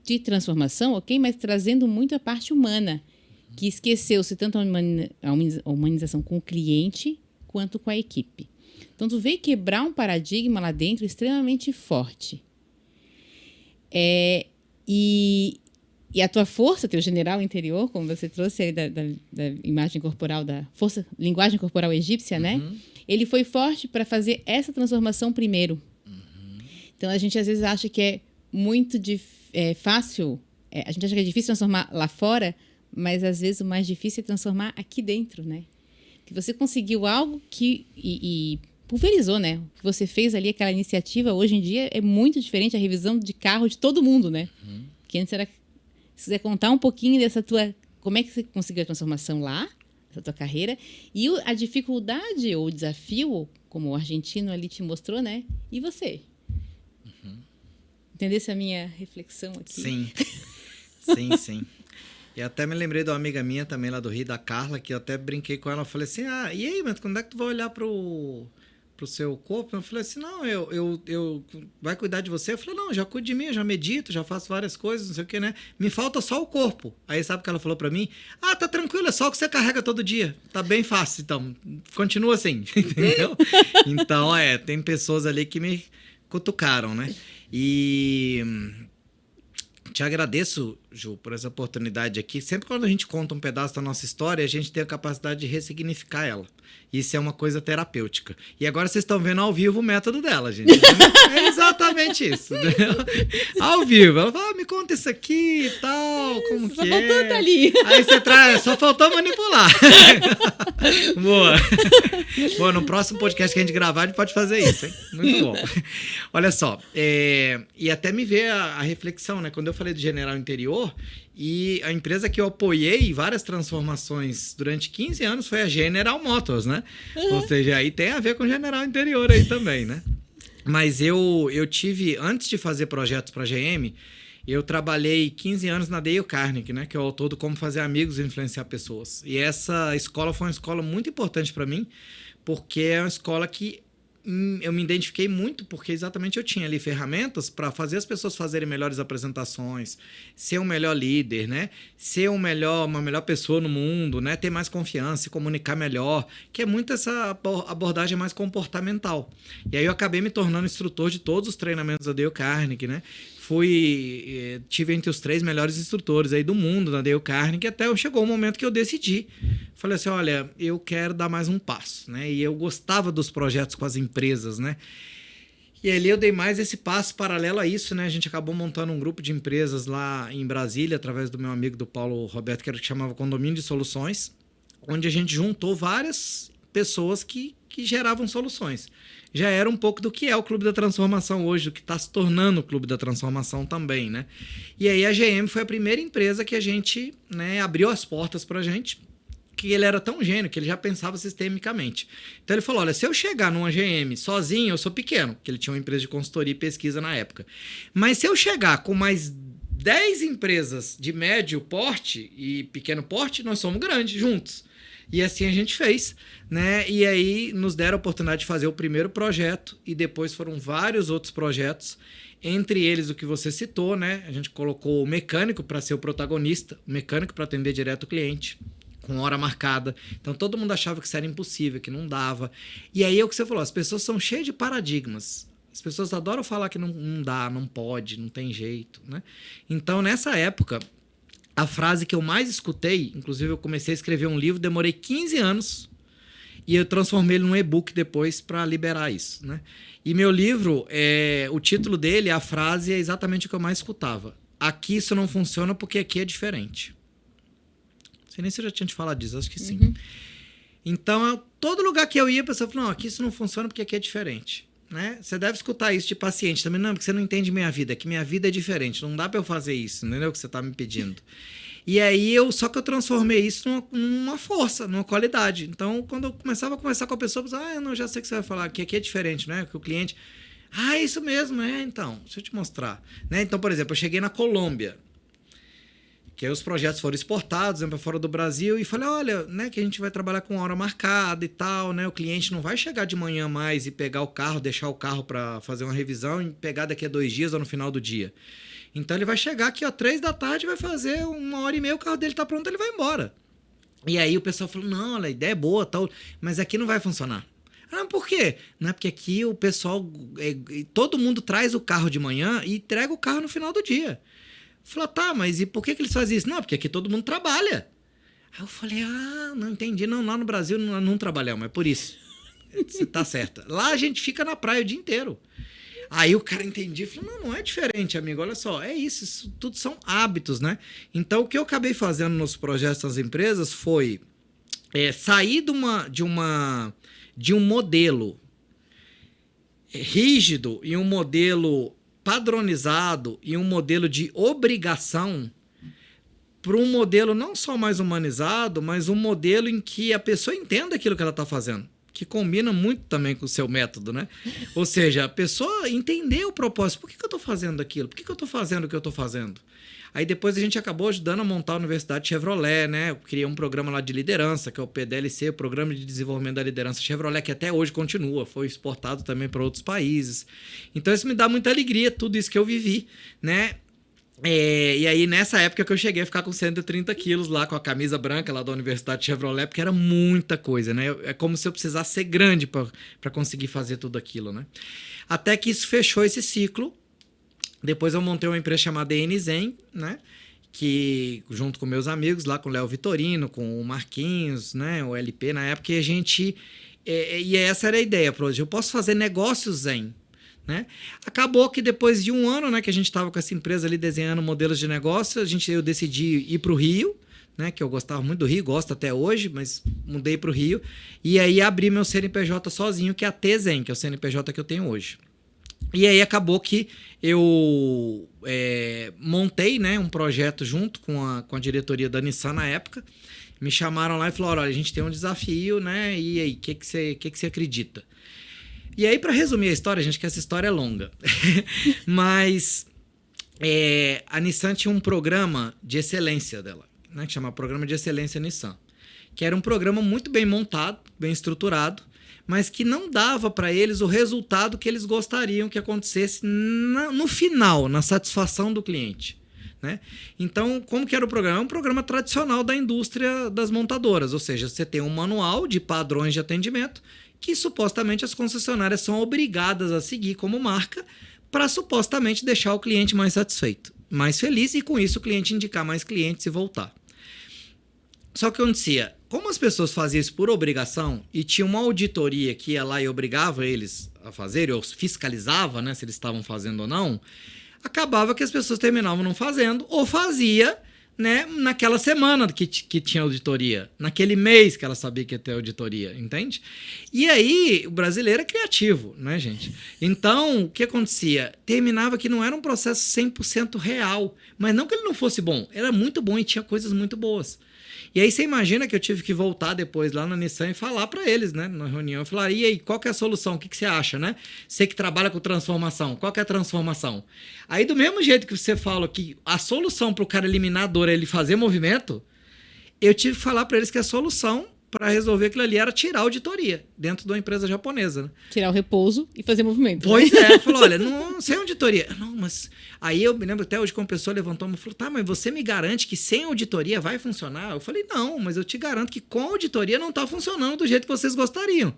de transformação, ok? Mas trazendo muito a parte humana, que esqueceu-se tanto a humanização com o cliente quanto com a equipe. Então, tu veio quebrar um paradigma lá dentro extremamente forte. E a tua força, teu general interior, como você trouxe aí da imagem corporal, da linguagem corporal egípcia, né? Ele foi forte para fazer essa transformação primeiro. Então, a gente às vezes acha que é muito fácil, a gente acha que é difícil transformar lá fora, mas às vezes o mais difícil é transformar aqui dentro, né? Que você conseguiu algo e pulverizou, né? O que você fez ali, aquela iniciativa, hoje em dia é muito diferente a revisão de carro de todo mundo, né? Que antes era... Se quiser contar um pouquinho dessa tua... Como é que você conseguiu a transformação lá, dessa tua carreira, e a dificuldade ou o desafio, como o argentino ali te mostrou, né? E você? Entendesse a minha reflexão aqui? Sim, sim. E até me lembrei de uma amiga minha também lá do Rio, da Carla, que eu até brinquei com ela. Eu falei assim, e aí, mas quando é que tu vai olhar pro seu corpo? Eu falei assim, não, eu vai cuidar de você? Eu falei, não, já cuido de mim, eu já medito, já faço várias coisas, não sei o que, né? Me falta só o corpo. Aí sabe o que ela falou pra mim? Tá tranquilo, é só o que você carrega todo dia. Tá bem fácil, então, continua assim, entendeu? Então, tem pessoas ali que me cutucaram, né? E... te agradeço, Ju, por essa oportunidade aqui. Sempre quando a gente conta um pedaço da nossa história, a gente tem a capacidade de ressignificar ela. Isso é uma coisa terapêutica. E agora vocês estão vendo ao vivo o método dela, gente. É exatamente isso. Entendeu? Ao vivo. Ela fala, me conta isso aqui e tal, como só que faltou é. Tá ali. Aí você traz, só faltou manipular. Boa. Bom, no próximo podcast que a gente gravar, a gente pode fazer isso, hein? Muito bom. Olha só, e até me veio a reflexão, né? Quando eu falei do General Interior, e a empresa que eu apoiei várias transformações durante 15 anos foi a General Motors, né? Ou seja, aí tem a ver com General Interior aí também, né? Mas eu tive, antes de fazer projetos para a GM, eu trabalhei 15 anos na Dale Carnegie, né? Que é o autor do Como Fazer Amigos e Influenciar Pessoas. E essa escola foi uma escola muito importante para mim, porque é uma escola que eu me identifiquei muito, porque exatamente eu tinha ali ferramentas para fazer as pessoas fazerem melhores apresentações, ser um melhor líder, né? Ser uma melhor pessoa no mundo, né? Ter mais confiança, se comunicar melhor, que é muito essa abordagem mais comportamental. E aí eu acabei me tornando instrutor de todos os treinamentos da Dale Carnegie, né? Tive entre os 3 melhores instrutores aí do mundo na Dale Carnegie, até chegou o momento que eu decidi. Falei assim, olha, eu quero dar mais um passo, né? E eu gostava dos projetos com as empresas, né? E ali eu dei mais esse passo paralelo a isso, né? A gente acabou montando um grupo de empresas lá em Brasília, através do meu amigo do Paulo Roberto, que chamava Condomínio de Soluções, onde a gente juntou várias pessoas que geravam soluções. Já era um pouco do que é o Clube da Transformação hoje, do que está se tornando o Clube da Transformação também, né? E aí a GM foi a primeira empresa que a gente, né, abriu as portas para a gente, que ele era tão gênio que ele já pensava sistemicamente. Então ele falou, olha, se eu chegar numa GM sozinho, eu sou pequeno, porque ele tinha uma empresa de consultoria e pesquisa na época. Mas se eu chegar com mais 10 empresas de médio porte e pequeno porte, nós somos grandes juntos. E assim a gente fez, né? E aí nos deram a oportunidade de fazer o primeiro projeto e depois foram vários outros projetos, entre eles o que você citou, né? A gente colocou o mecânico para ser o protagonista, o mecânico para atender direto o cliente, com hora marcada. Então todo mundo achava que isso era impossível, que não dava. E aí é o que você falou, as pessoas são cheias de paradigmas. As pessoas adoram falar que não dá, não pode, não tem jeito, né? Então nessa época, a frase que eu mais escutei, inclusive eu comecei a escrever um livro, demorei 15 anos e eu transformei ele num e-book depois para liberar isso, né? E meu livro, o título dele, a frase é exatamente o que eu mais escutava. Aqui isso não funciona porque aqui é diferente. Não sei nem se eu já tinha te falado disso, acho que sim. Uhum. Então, todo lugar que eu ia, a pessoa falou, não, aqui isso não funciona porque aqui é diferente. Né? Você deve escutar isso de paciente também, não, porque você não entende minha vida, é que minha vida é diferente, não dá para eu fazer isso, entendeu? O que você tá me pedindo. E aí só que eu transformei isso numa força, numa qualidade. Então, quando eu começava a conversar com a pessoa, eu pensava, não, já sei o que você vai falar, que aqui é diferente, né? Que o cliente, isso mesmo, então, deixa eu te mostrar. Né? Então, por exemplo, eu cheguei na Colômbia, que aí os projetos foram exportados para fora do Brasil e falei, olha, né, que a gente vai trabalhar com hora marcada e tal, né? O cliente não vai chegar de manhã mais e pegar o carro, deixar o carro para fazer uma revisão e pegar daqui a 2 dias ou no final do dia. Então ele vai chegar aqui, 3 da tarde, vai fazer 1h30, o carro dele tá pronto, ele vai embora. E aí o pessoal falou, não, a ideia é boa, tal, mas aqui não vai funcionar. Por quê? Não é porque aqui o pessoal, todo mundo traz o carro de manhã e entrega o carro no final do dia. Falei, tá, mas e por que eles fazem isso? Não, porque aqui todo mundo trabalha. Aí eu falei, não entendi. Não, lá no Brasil não trabalhamos, é por isso. Você tá certa. Lá a gente fica na praia o dia inteiro. Aí o cara entendia e falou, não é diferente, amigo, olha só, é isso tudo são hábitos, né? Então o que eu acabei fazendo nos projetos das empresas foi sair de um modelo rígido e um modelo padronizado e um modelo de obrigação para um modelo não só mais humanizado, mas um modelo em que a pessoa entenda aquilo que ela está fazendo, que combina muito também com o seu método, né? Ou seja, a pessoa entender o propósito. Por que eu estou fazendo aquilo? Por que eu estou fazendo o que eu estou fazendo? Aí depois a gente acabou ajudando a montar a Universidade Chevrolet, né? Eu criei um programa lá de liderança, que é o PDLC, o Programa de Desenvolvimento da Liderança Chevrolet, que até hoje continua, foi exportado também para outros países. Então isso me dá muita alegria, tudo isso que eu vivi, né? E aí nessa época que eu cheguei a ficar com 130 quilos lá, com a camisa branca lá da Universidade Chevrolet, porque era muita coisa, né? É como se eu precisasse ser grande para conseguir fazer tudo aquilo, né? Até que isso fechou esse ciclo. Depois eu montei uma empresa chamada ENZen, né? Que junto com meus amigos lá, com o Léo Vitorino, com o Marquinhos, né? O LP na época, e a gente... E essa era a ideia, eu posso fazer negócios zen, né? Acabou que depois de 1 ano, né, que a gente estava com essa empresa ali desenhando modelos de negócio, eu decidi ir para o Rio, né, que eu gostava muito do Rio, gosto até hoje, mas mudei para o Rio, e aí abri meu CNPJ sozinho, que é a Tzen, que é o CNPJ que eu tenho hoje. E aí acabou que eu montei, né, um projeto junto com a diretoria da Nissan na época. Me chamaram lá e falaram, olha, a gente tem um desafio, né, e aí, o que você acredita? E aí, para resumir a história, gente, que essa história é longa, mas a Nissan tinha um programa de excelência dela, né, que chama Programa de Excelência Nissan, que era um programa muito bem montado, bem estruturado, mas que não dava para eles o resultado que eles gostariam que acontecesse no final, na satisfação do cliente. Né? Então, como que era o programa? É um programa tradicional da indústria das montadoras, ou seja, você tem um manual de padrões de atendimento que supostamente as concessionárias são obrigadas a seguir como marca para supostamente deixar o cliente mais satisfeito, mais feliz e com isso o cliente indicar mais clientes e voltar. Só que acontecia, como as pessoas faziam isso por obrigação e tinha uma auditoria que ia lá e obrigava eles a fazer, ou fiscalizava, né, se eles estavam fazendo ou não, acabava que as pessoas terminavam não fazendo ou fazia né, naquela semana que tinha auditoria, naquele mês que ela sabia que ia ter auditoria, entende? E aí, o brasileiro é criativo, né, gente? Então, o que acontecia? Terminava que não era um processo 100% real, mas não que ele não fosse bom, era muito bom e tinha coisas muito boas. E aí você imagina que eu tive que voltar depois lá na Nissan e falar para eles, né, na reunião, eu falar, e aí, qual que é a solução? O que você acha, né? Você que trabalha com transformação, qual que é a transformação? Aí do mesmo jeito que você fala que a solução para o cara eliminar a dor é ele fazer movimento, eu tive que falar para eles que a solução para resolver aquilo ali era tirar a auditoria dentro de uma empresa japonesa, né? Tirar o repouso e fazer movimento. Pois é, falou, olha, não, sem auditoria. Não, mas... Aí eu me lembro até hoje que uma pessoa levantou e falou, tá, mas você me garante que sem auditoria vai funcionar? Eu falei, não, mas eu te garanto que com auditoria não está funcionando do jeito que vocês gostariam.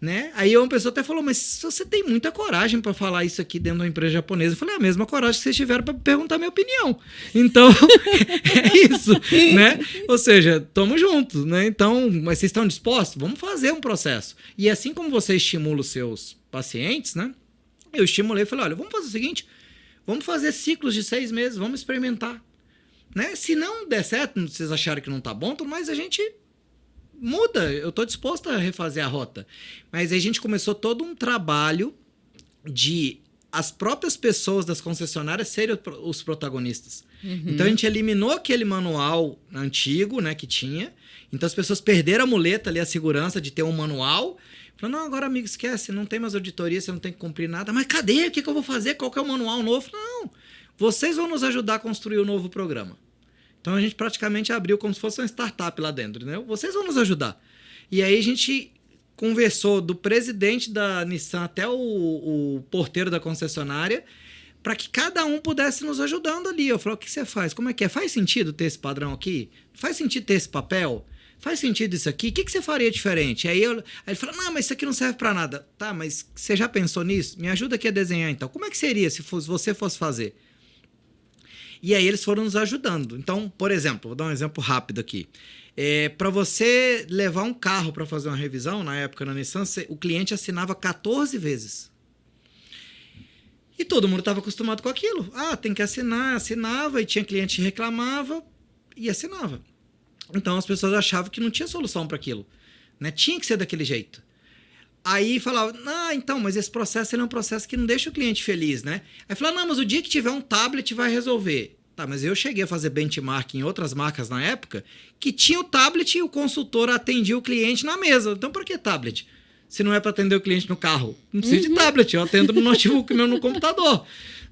Né? Aí uma pessoa até falou, mas você tem muita coragem para falar isso aqui dentro de uma empresa japonesa. Eu falei, a mesma coragem que vocês tiveram para perguntar minha opinião. Então, é isso, né? Ou seja, estamos juntos, né? Então, mas vocês estão dispostos? Vamos fazer um processo. E assim como você estimula os seus pacientes, né? Eu estimulei e falei, olha, vamos fazer o seguinte, vamos fazer ciclos de 6 meses, vamos experimentar. Né? Se não der certo, vocês acharem que não tá bom, mas a gente... muda, eu estou disposto a refazer a rota. Mas aí a gente começou todo um trabalho de as próprias pessoas das concessionárias serem os protagonistas. Uhum. Então a gente eliminou aquele manual antigo, né, que tinha. Então as pessoas perderam a muleta ali, a segurança de ter um manual. Falaram, não, agora amigo, esquece, não tem mais auditoria, você não tem que cumprir nada. Mas cadê? O que eu vou fazer? Qual que é o manual novo? Não, vocês vão nos ajudar a construir o novo programa. Então a gente praticamente abriu como se fosse uma startup lá dentro, né? Vocês vão nos ajudar. E aí a gente conversou do presidente da Nissan até o porteiro da concessionária para que cada um pudesse nos ajudando ali. Eu falei, o que você faz? Como é que é? Faz sentido ter esse padrão aqui? Faz sentido ter esse papel? Faz sentido isso aqui? O que você faria diferente? Aí ele falou, não, mas isso aqui não serve para nada. Tá, mas você já pensou nisso? Me ajuda aqui a desenhar então. Como é que seria se você fosse fazer? E aí eles foram nos ajudando. Então, por exemplo, vou dar um exemplo rápido aqui. Para você levar um carro para fazer uma revisão, na época na Nissan, o cliente assinava 14 vezes. E todo mundo estava acostumado com aquilo. Ah, tem que assinar, assinava, e tinha cliente que reclamava e assinava. Então as pessoas achavam que não tinha solução para aquilo. Né? Tinha que ser daquele jeito. Aí falava, então, mas esse processo ele é um processo que não deixa o cliente feliz, né? Aí falava, não, mas o dia que tiver um tablet vai resolver. Tá, mas eu cheguei a fazer benchmark em outras marcas na época que tinha o tablet e o consultor atendia o cliente na mesa. Então, por que tablet? Se não é para atender o cliente no carro. Não precisa de tablet, eu atendo no notebook meu no computador.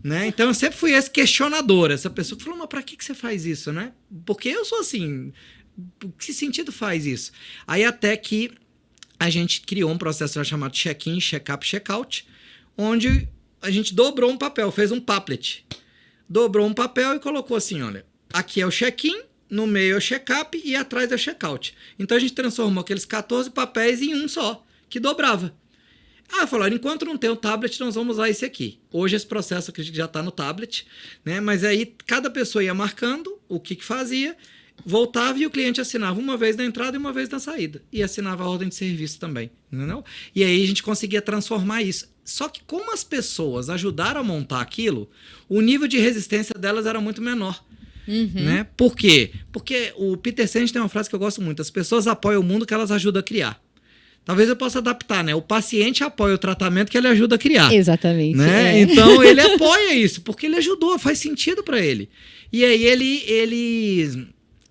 Né? Então, eu sempre fui esse questionador, essa pessoa que falou, mas para que você faz isso, né? Porque eu sou assim, que sentido faz isso? Aí até que a gente criou um processo chamado check-in, check-up, check-out, onde a gente dobrou um papel, fez um paplet. Dobrou um papel e colocou assim, olha, aqui é o check-in, no meio é o check-up e atrás é o check-out. Então a gente transformou aqueles 14 papéis em um só, que dobrava. Falaram, enquanto não tem o tablet, nós vamos usar esse aqui. Hoje esse processo aqui já está no tablet, né? Mas aí cada pessoa ia marcando o que fazia, voltava e o cliente assinava uma vez na entrada e uma vez na saída. E assinava a ordem de serviço também. Entendeu? E aí a gente conseguia transformar isso. Só que como as pessoas ajudaram a montar aquilo, o nível de resistência delas era muito menor. Uhum. Né? Por quê? Porque o Peter Senge tem uma frase que eu gosto muito. As pessoas apoiam o mundo que elas ajudam a criar. Talvez eu possa adaptar, né? O paciente apoia o tratamento que ele ajuda a criar. Exatamente. Né? É. Então ele apoia isso, porque ele ajudou, faz sentido para ele. E aí ele...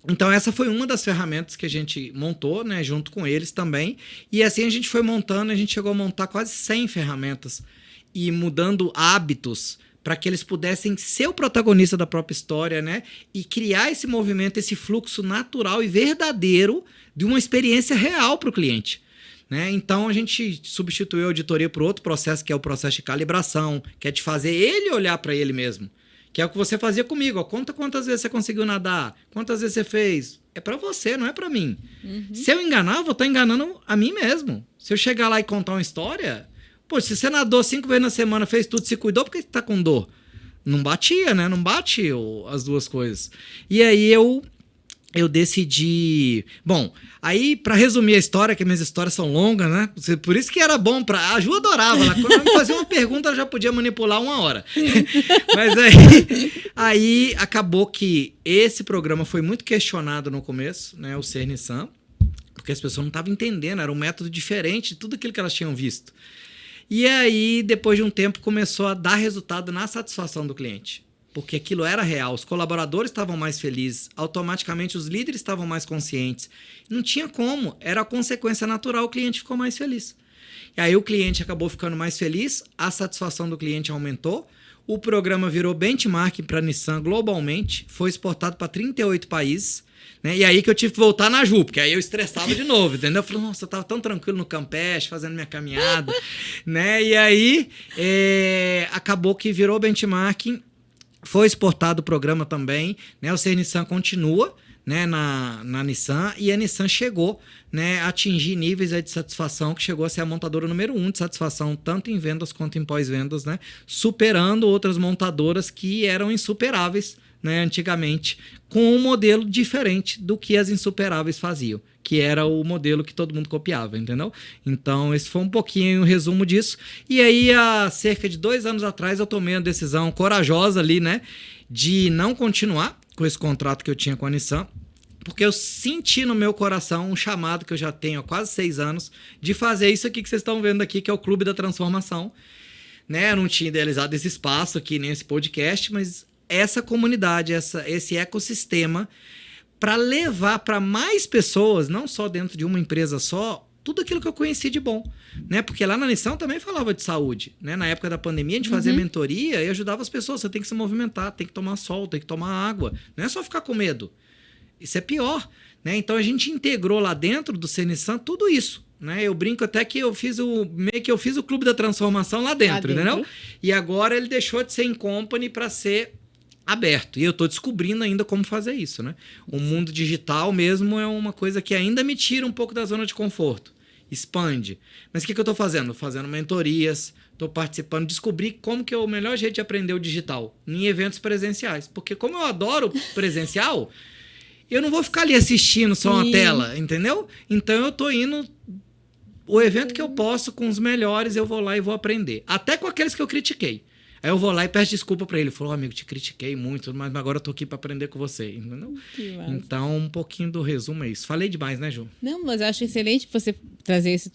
Então essa foi uma das ferramentas que a gente montou, né, junto com eles também. E assim a gente foi montando, a gente chegou a montar quase 100 ferramentas e mudando hábitos para que eles pudessem ser o protagonista da própria história, né, e criar esse movimento, esse fluxo natural e verdadeiro de uma experiência real para o cliente. Né? Então a gente substituiu a auditoria por outro processo, que é o processo de calibração, que é de fazer ele olhar para ele mesmo. Que é o que você fazia comigo. Ó. Conta quantas vezes você conseguiu nadar, quantas vezes você fez. É para você, não é para mim. Uhum. Se eu enganar, eu vou estar enganando a mim mesmo. Se eu chegar lá e contar uma história... Pô, se você nadou 5 vezes na semana, fez tudo, se cuidou, por que você tá com dor? Não batia, né? Não bate as duas coisas. E aí eu eu decidi... Bom, aí para resumir a história, que minhas histórias são longas, né? Por isso que era bom para... A Ju adorava, ela, quando ela me fazia uma pergunta, ela já podia manipular 1 hora. Mas aí acabou que esse programa foi muito questionado no começo, né? O Ser Nissan, porque as pessoas não estavam entendendo, era um método diferente de tudo aquilo que elas tinham visto. E aí, depois de um tempo, começou a dar resultado na satisfação do cliente. Porque aquilo era real, os colaboradores estavam mais felizes, automaticamente os líderes estavam mais conscientes. Não tinha como, era a consequência natural, o cliente ficou mais feliz. E aí o cliente acabou ficando mais feliz, a satisfação do cliente aumentou, o programa virou benchmark para a Nissan globalmente, foi exportado para 38 países, né? E aí que eu tive que voltar na Ju, porque aí eu estressava de novo, entendeu? Eu falei, nossa, eu estava tão tranquilo no Campeche, fazendo minha caminhada, né? E aí acabou que virou benchmark. Foi exportado o programa também, né? O Ser Nissan continua, né, na Nissan, e a Nissan chegou, né, a atingir níveis de satisfação que chegou a ser a montadora número 1 de satisfação, tanto em vendas quanto em pós-vendas, né, superando outras montadoras que eram insuperáveis, né, antigamente, com um modelo diferente do que as insuperáveis faziam, que era o modelo que todo mundo copiava, entendeu? Então, esse foi um pouquinho o resumo disso. E aí, há cerca de 2 anos atrás, eu tomei uma decisão corajosa ali, né, de não continuar com esse contrato que eu tinha com a Nissan, porque eu senti no meu coração um chamado que eu já tenho há quase 6 anos de fazer isso aqui que vocês estão vendo aqui, que é o Clube da Transformação, né? Eu não tinha idealizado esse espaço aqui, nem esse podcast, mas essa comunidade, esse ecossistema, para levar para mais pessoas, não só dentro de uma empresa só, tudo aquilo que eu conheci de bom, né? Porque lá na Nissan também falava de saúde, né? Na época da pandemia, a gente fazia mentoria e ajudava as pessoas. Você tem que se movimentar, tem que tomar sol, tem que tomar água. Não é só ficar com medo. Isso é pior, né? Então a gente integrou lá dentro do Ser Nissan tudo isso, né? Eu brinco até que eu fiz o Clube da Transformação lá dentro, entendeu? E agora ele deixou de ser in company para ser aberto. E eu estou descobrindo ainda como fazer isso, né? O mundo digital mesmo é uma coisa que ainda me tira um pouco da zona de conforto. Expande. Mas o que eu estou fazendo? Fazendo mentorias, estou participando, descobri como que é o melhor jeito de aprender o digital em eventos presenciais. Porque como eu adoro presencial, eu não vou ficar ali assistindo só uma tela, entendeu? Então eu estou indo... O evento que eu posso com os melhores, eu vou lá e vou aprender. Até com aqueles que eu critiquei. Aí eu vou lá e peço desculpa pra ele. Falou, amigo, te critiquei muito, mas agora eu tô aqui pra aprender com você. Entendeu? Então, um pouquinho do resumo é isso. Falei demais, né, Ju? Não, mas eu acho excelente você trazer isso.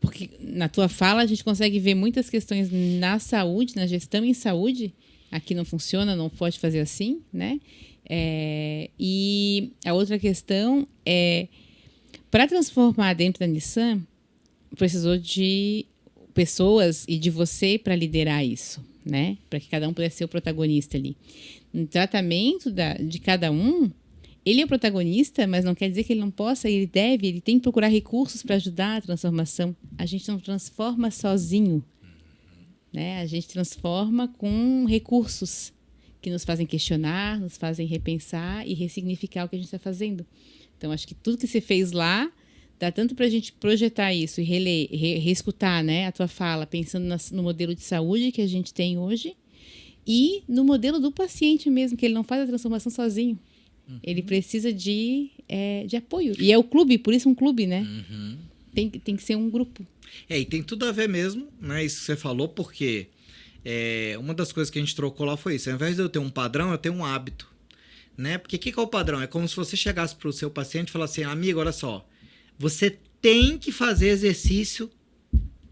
Porque na tua fala a gente consegue ver muitas questões na saúde, na gestão em saúde. Aqui não funciona, não pode fazer assim, né? E a outra questão é, para transformar dentro da Nissan, precisou de pessoas e de você para liderar isso, né? Para que cada um pudesse ser o protagonista ali. No tratamento de cada um, ele é o protagonista, mas não quer dizer que ele não possa, ele deve, ele tem que procurar recursos para ajudar a transformação. A gente não transforma sozinho, né? A gente transforma com recursos que nos fazem questionar, nos fazem repensar e ressignificar o que a gente está fazendo. Então, acho que tudo que você fez lá dá tanto para a gente projetar isso e reescutar, né, a tua fala, pensando no modelo de saúde que a gente tem hoje e no modelo do paciente mesmo, que ele não faz a transformação sozinho. Ele precisa de apoio. E é o clube, por isso um clube, né? Tem que ser um grupo. E tem tudo a ver mesmo, né, isso que você falou, porque uma das coisas que a gente trocou lá foi isso. Ao invés de eu ter um padrão, eu tenho um hábito, né? Porque o que é o padrão? É como se você chegasse para o seu paciente e falasse assim, amigo, olha só, você tem que fazer exercício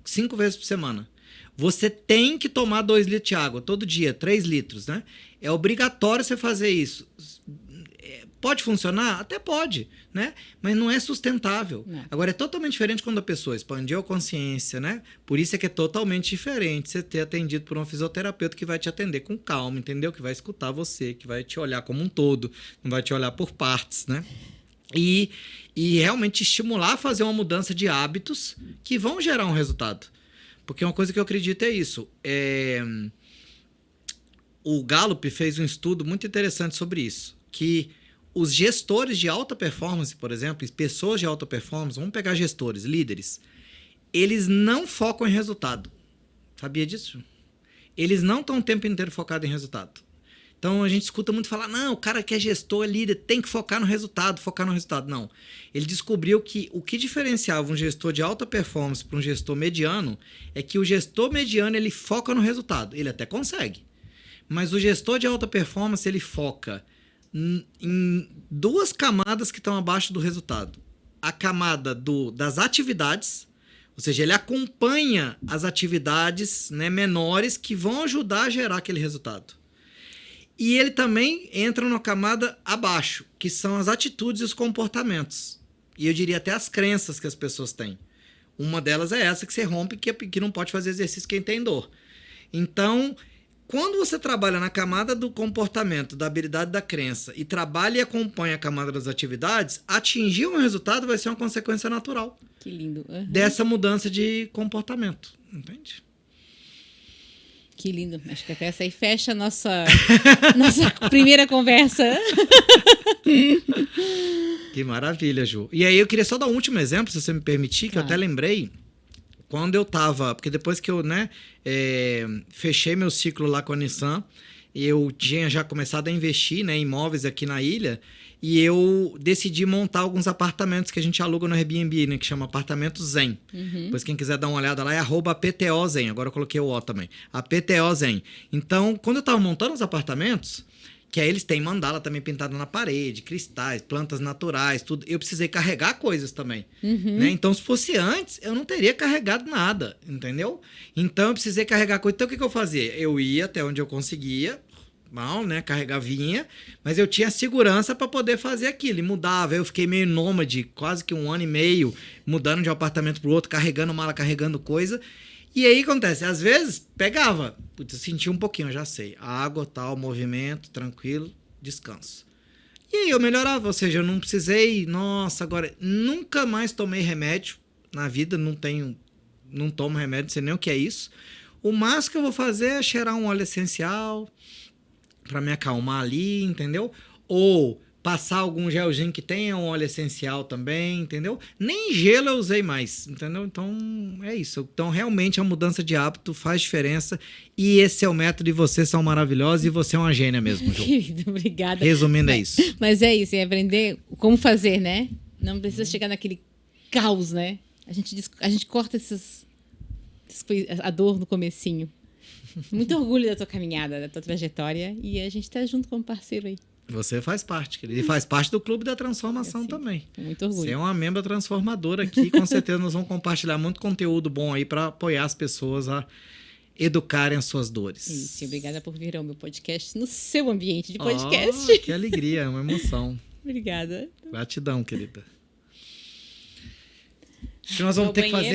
5 vezes por semana. Você tem que tomar 2 litros de água todo dia, 3 litros, né? É obrigatório você fazer isso. Pode funcionar? Até pode, né? Mas não é sustentável. Não. Agora, é totalmente diferente quando a pessoa expandiu a consciência, né? Por isso é que é totalmente diferente você ter atendido por um fisioterapeuta que vai te atender com calma, entendeu? Que vai escutar você, que vai te olhar como um todo, não vai te olhar por partes, né? E realmente estimular a fazer uma mudança de hábitos que vão gerar um resultado. Porque uma coisa que eu acredito é isso. O Gallup fez um estudo muito interessante sobre isso, que os gestores de alta performance, por exemplo, pessoas de alta performance, vamos pegar gestores, líderes, eles não focam em resultado. Sabia disso? Eles não estão o tempo inteiro focados em resultado. Então a gente escuta muito falar, não, o cara que é gestor, é líder, tem que focar no resultado, focar no resultado. Não. Ele descobriu que o que diferenciava um gestor de alta performance para um gestor mediano é que o gestor mediano ele foca no resultado. Ele até consegue. Mas o gestor de alta performance ele foca em duas camadas que estão abaixo do resultado. A camada das atividades, ou seja, ele acompanha as atividades, né, menores que vão ajudar a gerar aquele resultado. E ele também entra na camada abaixo, que são as atitudes e os comportamentos. E eu diria até as crenças que as pessoas têm. Uma delas é essa que você rompe, que não pode fazer exercício quem tem dor. Então, quando você trabalha na camada do comportamento, da habilidade da crença, e trabalha e acompanha a camada das atividades, atingir um resultado vai ser uma consequência natural. Que lindo. Uhum. Dessa mudança de comportamento. Entende? Que lindo. Acho que até essa aí fecha a nossa primeira conversa. Que maravilha, Ju. E aí eu queria só dar um último exemplo, se você me permitir, que eu até lembrei. Quando eu tava... Porque depois que eu, né, fechei meu ciclo lá com a Nissan, eu tinha já começado a investir, né, em imóveis aqui na ilha, e eu decidi montar alguns apartamentos que a gente aluga no Airbnb, né, que chama Apartamento Zen. Depois quem quiser dar uma olhada lá é @PTOZen. Agora eu coloquei o O também. A PTO Zen. Então, quando eu tava montando os apartamentos, que aí eles têm mandala também pintada na parede, cristais, plantas naturais, tudo. Eu precisei carregar coisas também, né? Então, se fosse antes, eu não teria carregado nada, entendeu? Então, eu precisei carregar coisa. Então, o que eu fazia? Eu ia até onde eu conseguia, mal, né? Carregar vinha, mas eu tinha segurança para poder fazer aquilo. E mudava. Eu fiquei meio nômade, quase que 1 ano e meio, mudando de um apartamento pro outro, carregando mala, carregando coisa. E aí acontece, às vezes pegava, putz, eu senti um pouquinho, eu já sei, água, tal, movimento, tranquilo, descanso. E aí eu melhorava, ou seja, eu não precisei, nossa, agora, nunca mais tomei remédio na vida, não tomo remédio, não sei nem o que é isso. O máximo que eu vou fazer é cheirar um óleo essencial para me acalmar ali, entendeu? Ou passar algum gelzinho que tenha um óleo essencial também, entendeu? Nem gelo eu usei mais, entendeu? Então, é isso. Então, realmente, a mudança de hábito faz diferença e esse é o método e vocês são maravilhosos e você é uma gênia mesmo, Ju. Querido, obrigada. Resumindo, é isso. Mas é isso, é aprender como fazer, né? Não precisa chegar naquele caos, né? A gente corta a dor no comecinho. Muito orgulho da tua caminhada, da tua trajetória e a gente tá junto como parceiro aí. Você faz parte, querido. E faz parte do Clube da Transformação também. Com muito orgulho. Você é uma membra transformadora aqui. Com certeza nós vamos compartilhar muito conteúdo bom aí para apoiar as pessoas a educarem as suas dores. Isso, obrigada por vir ao meu podcast no seu ambiente de podcast. Que alegria, é uma emoção. Obrigada. Gratidão, querida. Acho que nós vamos ter que fazer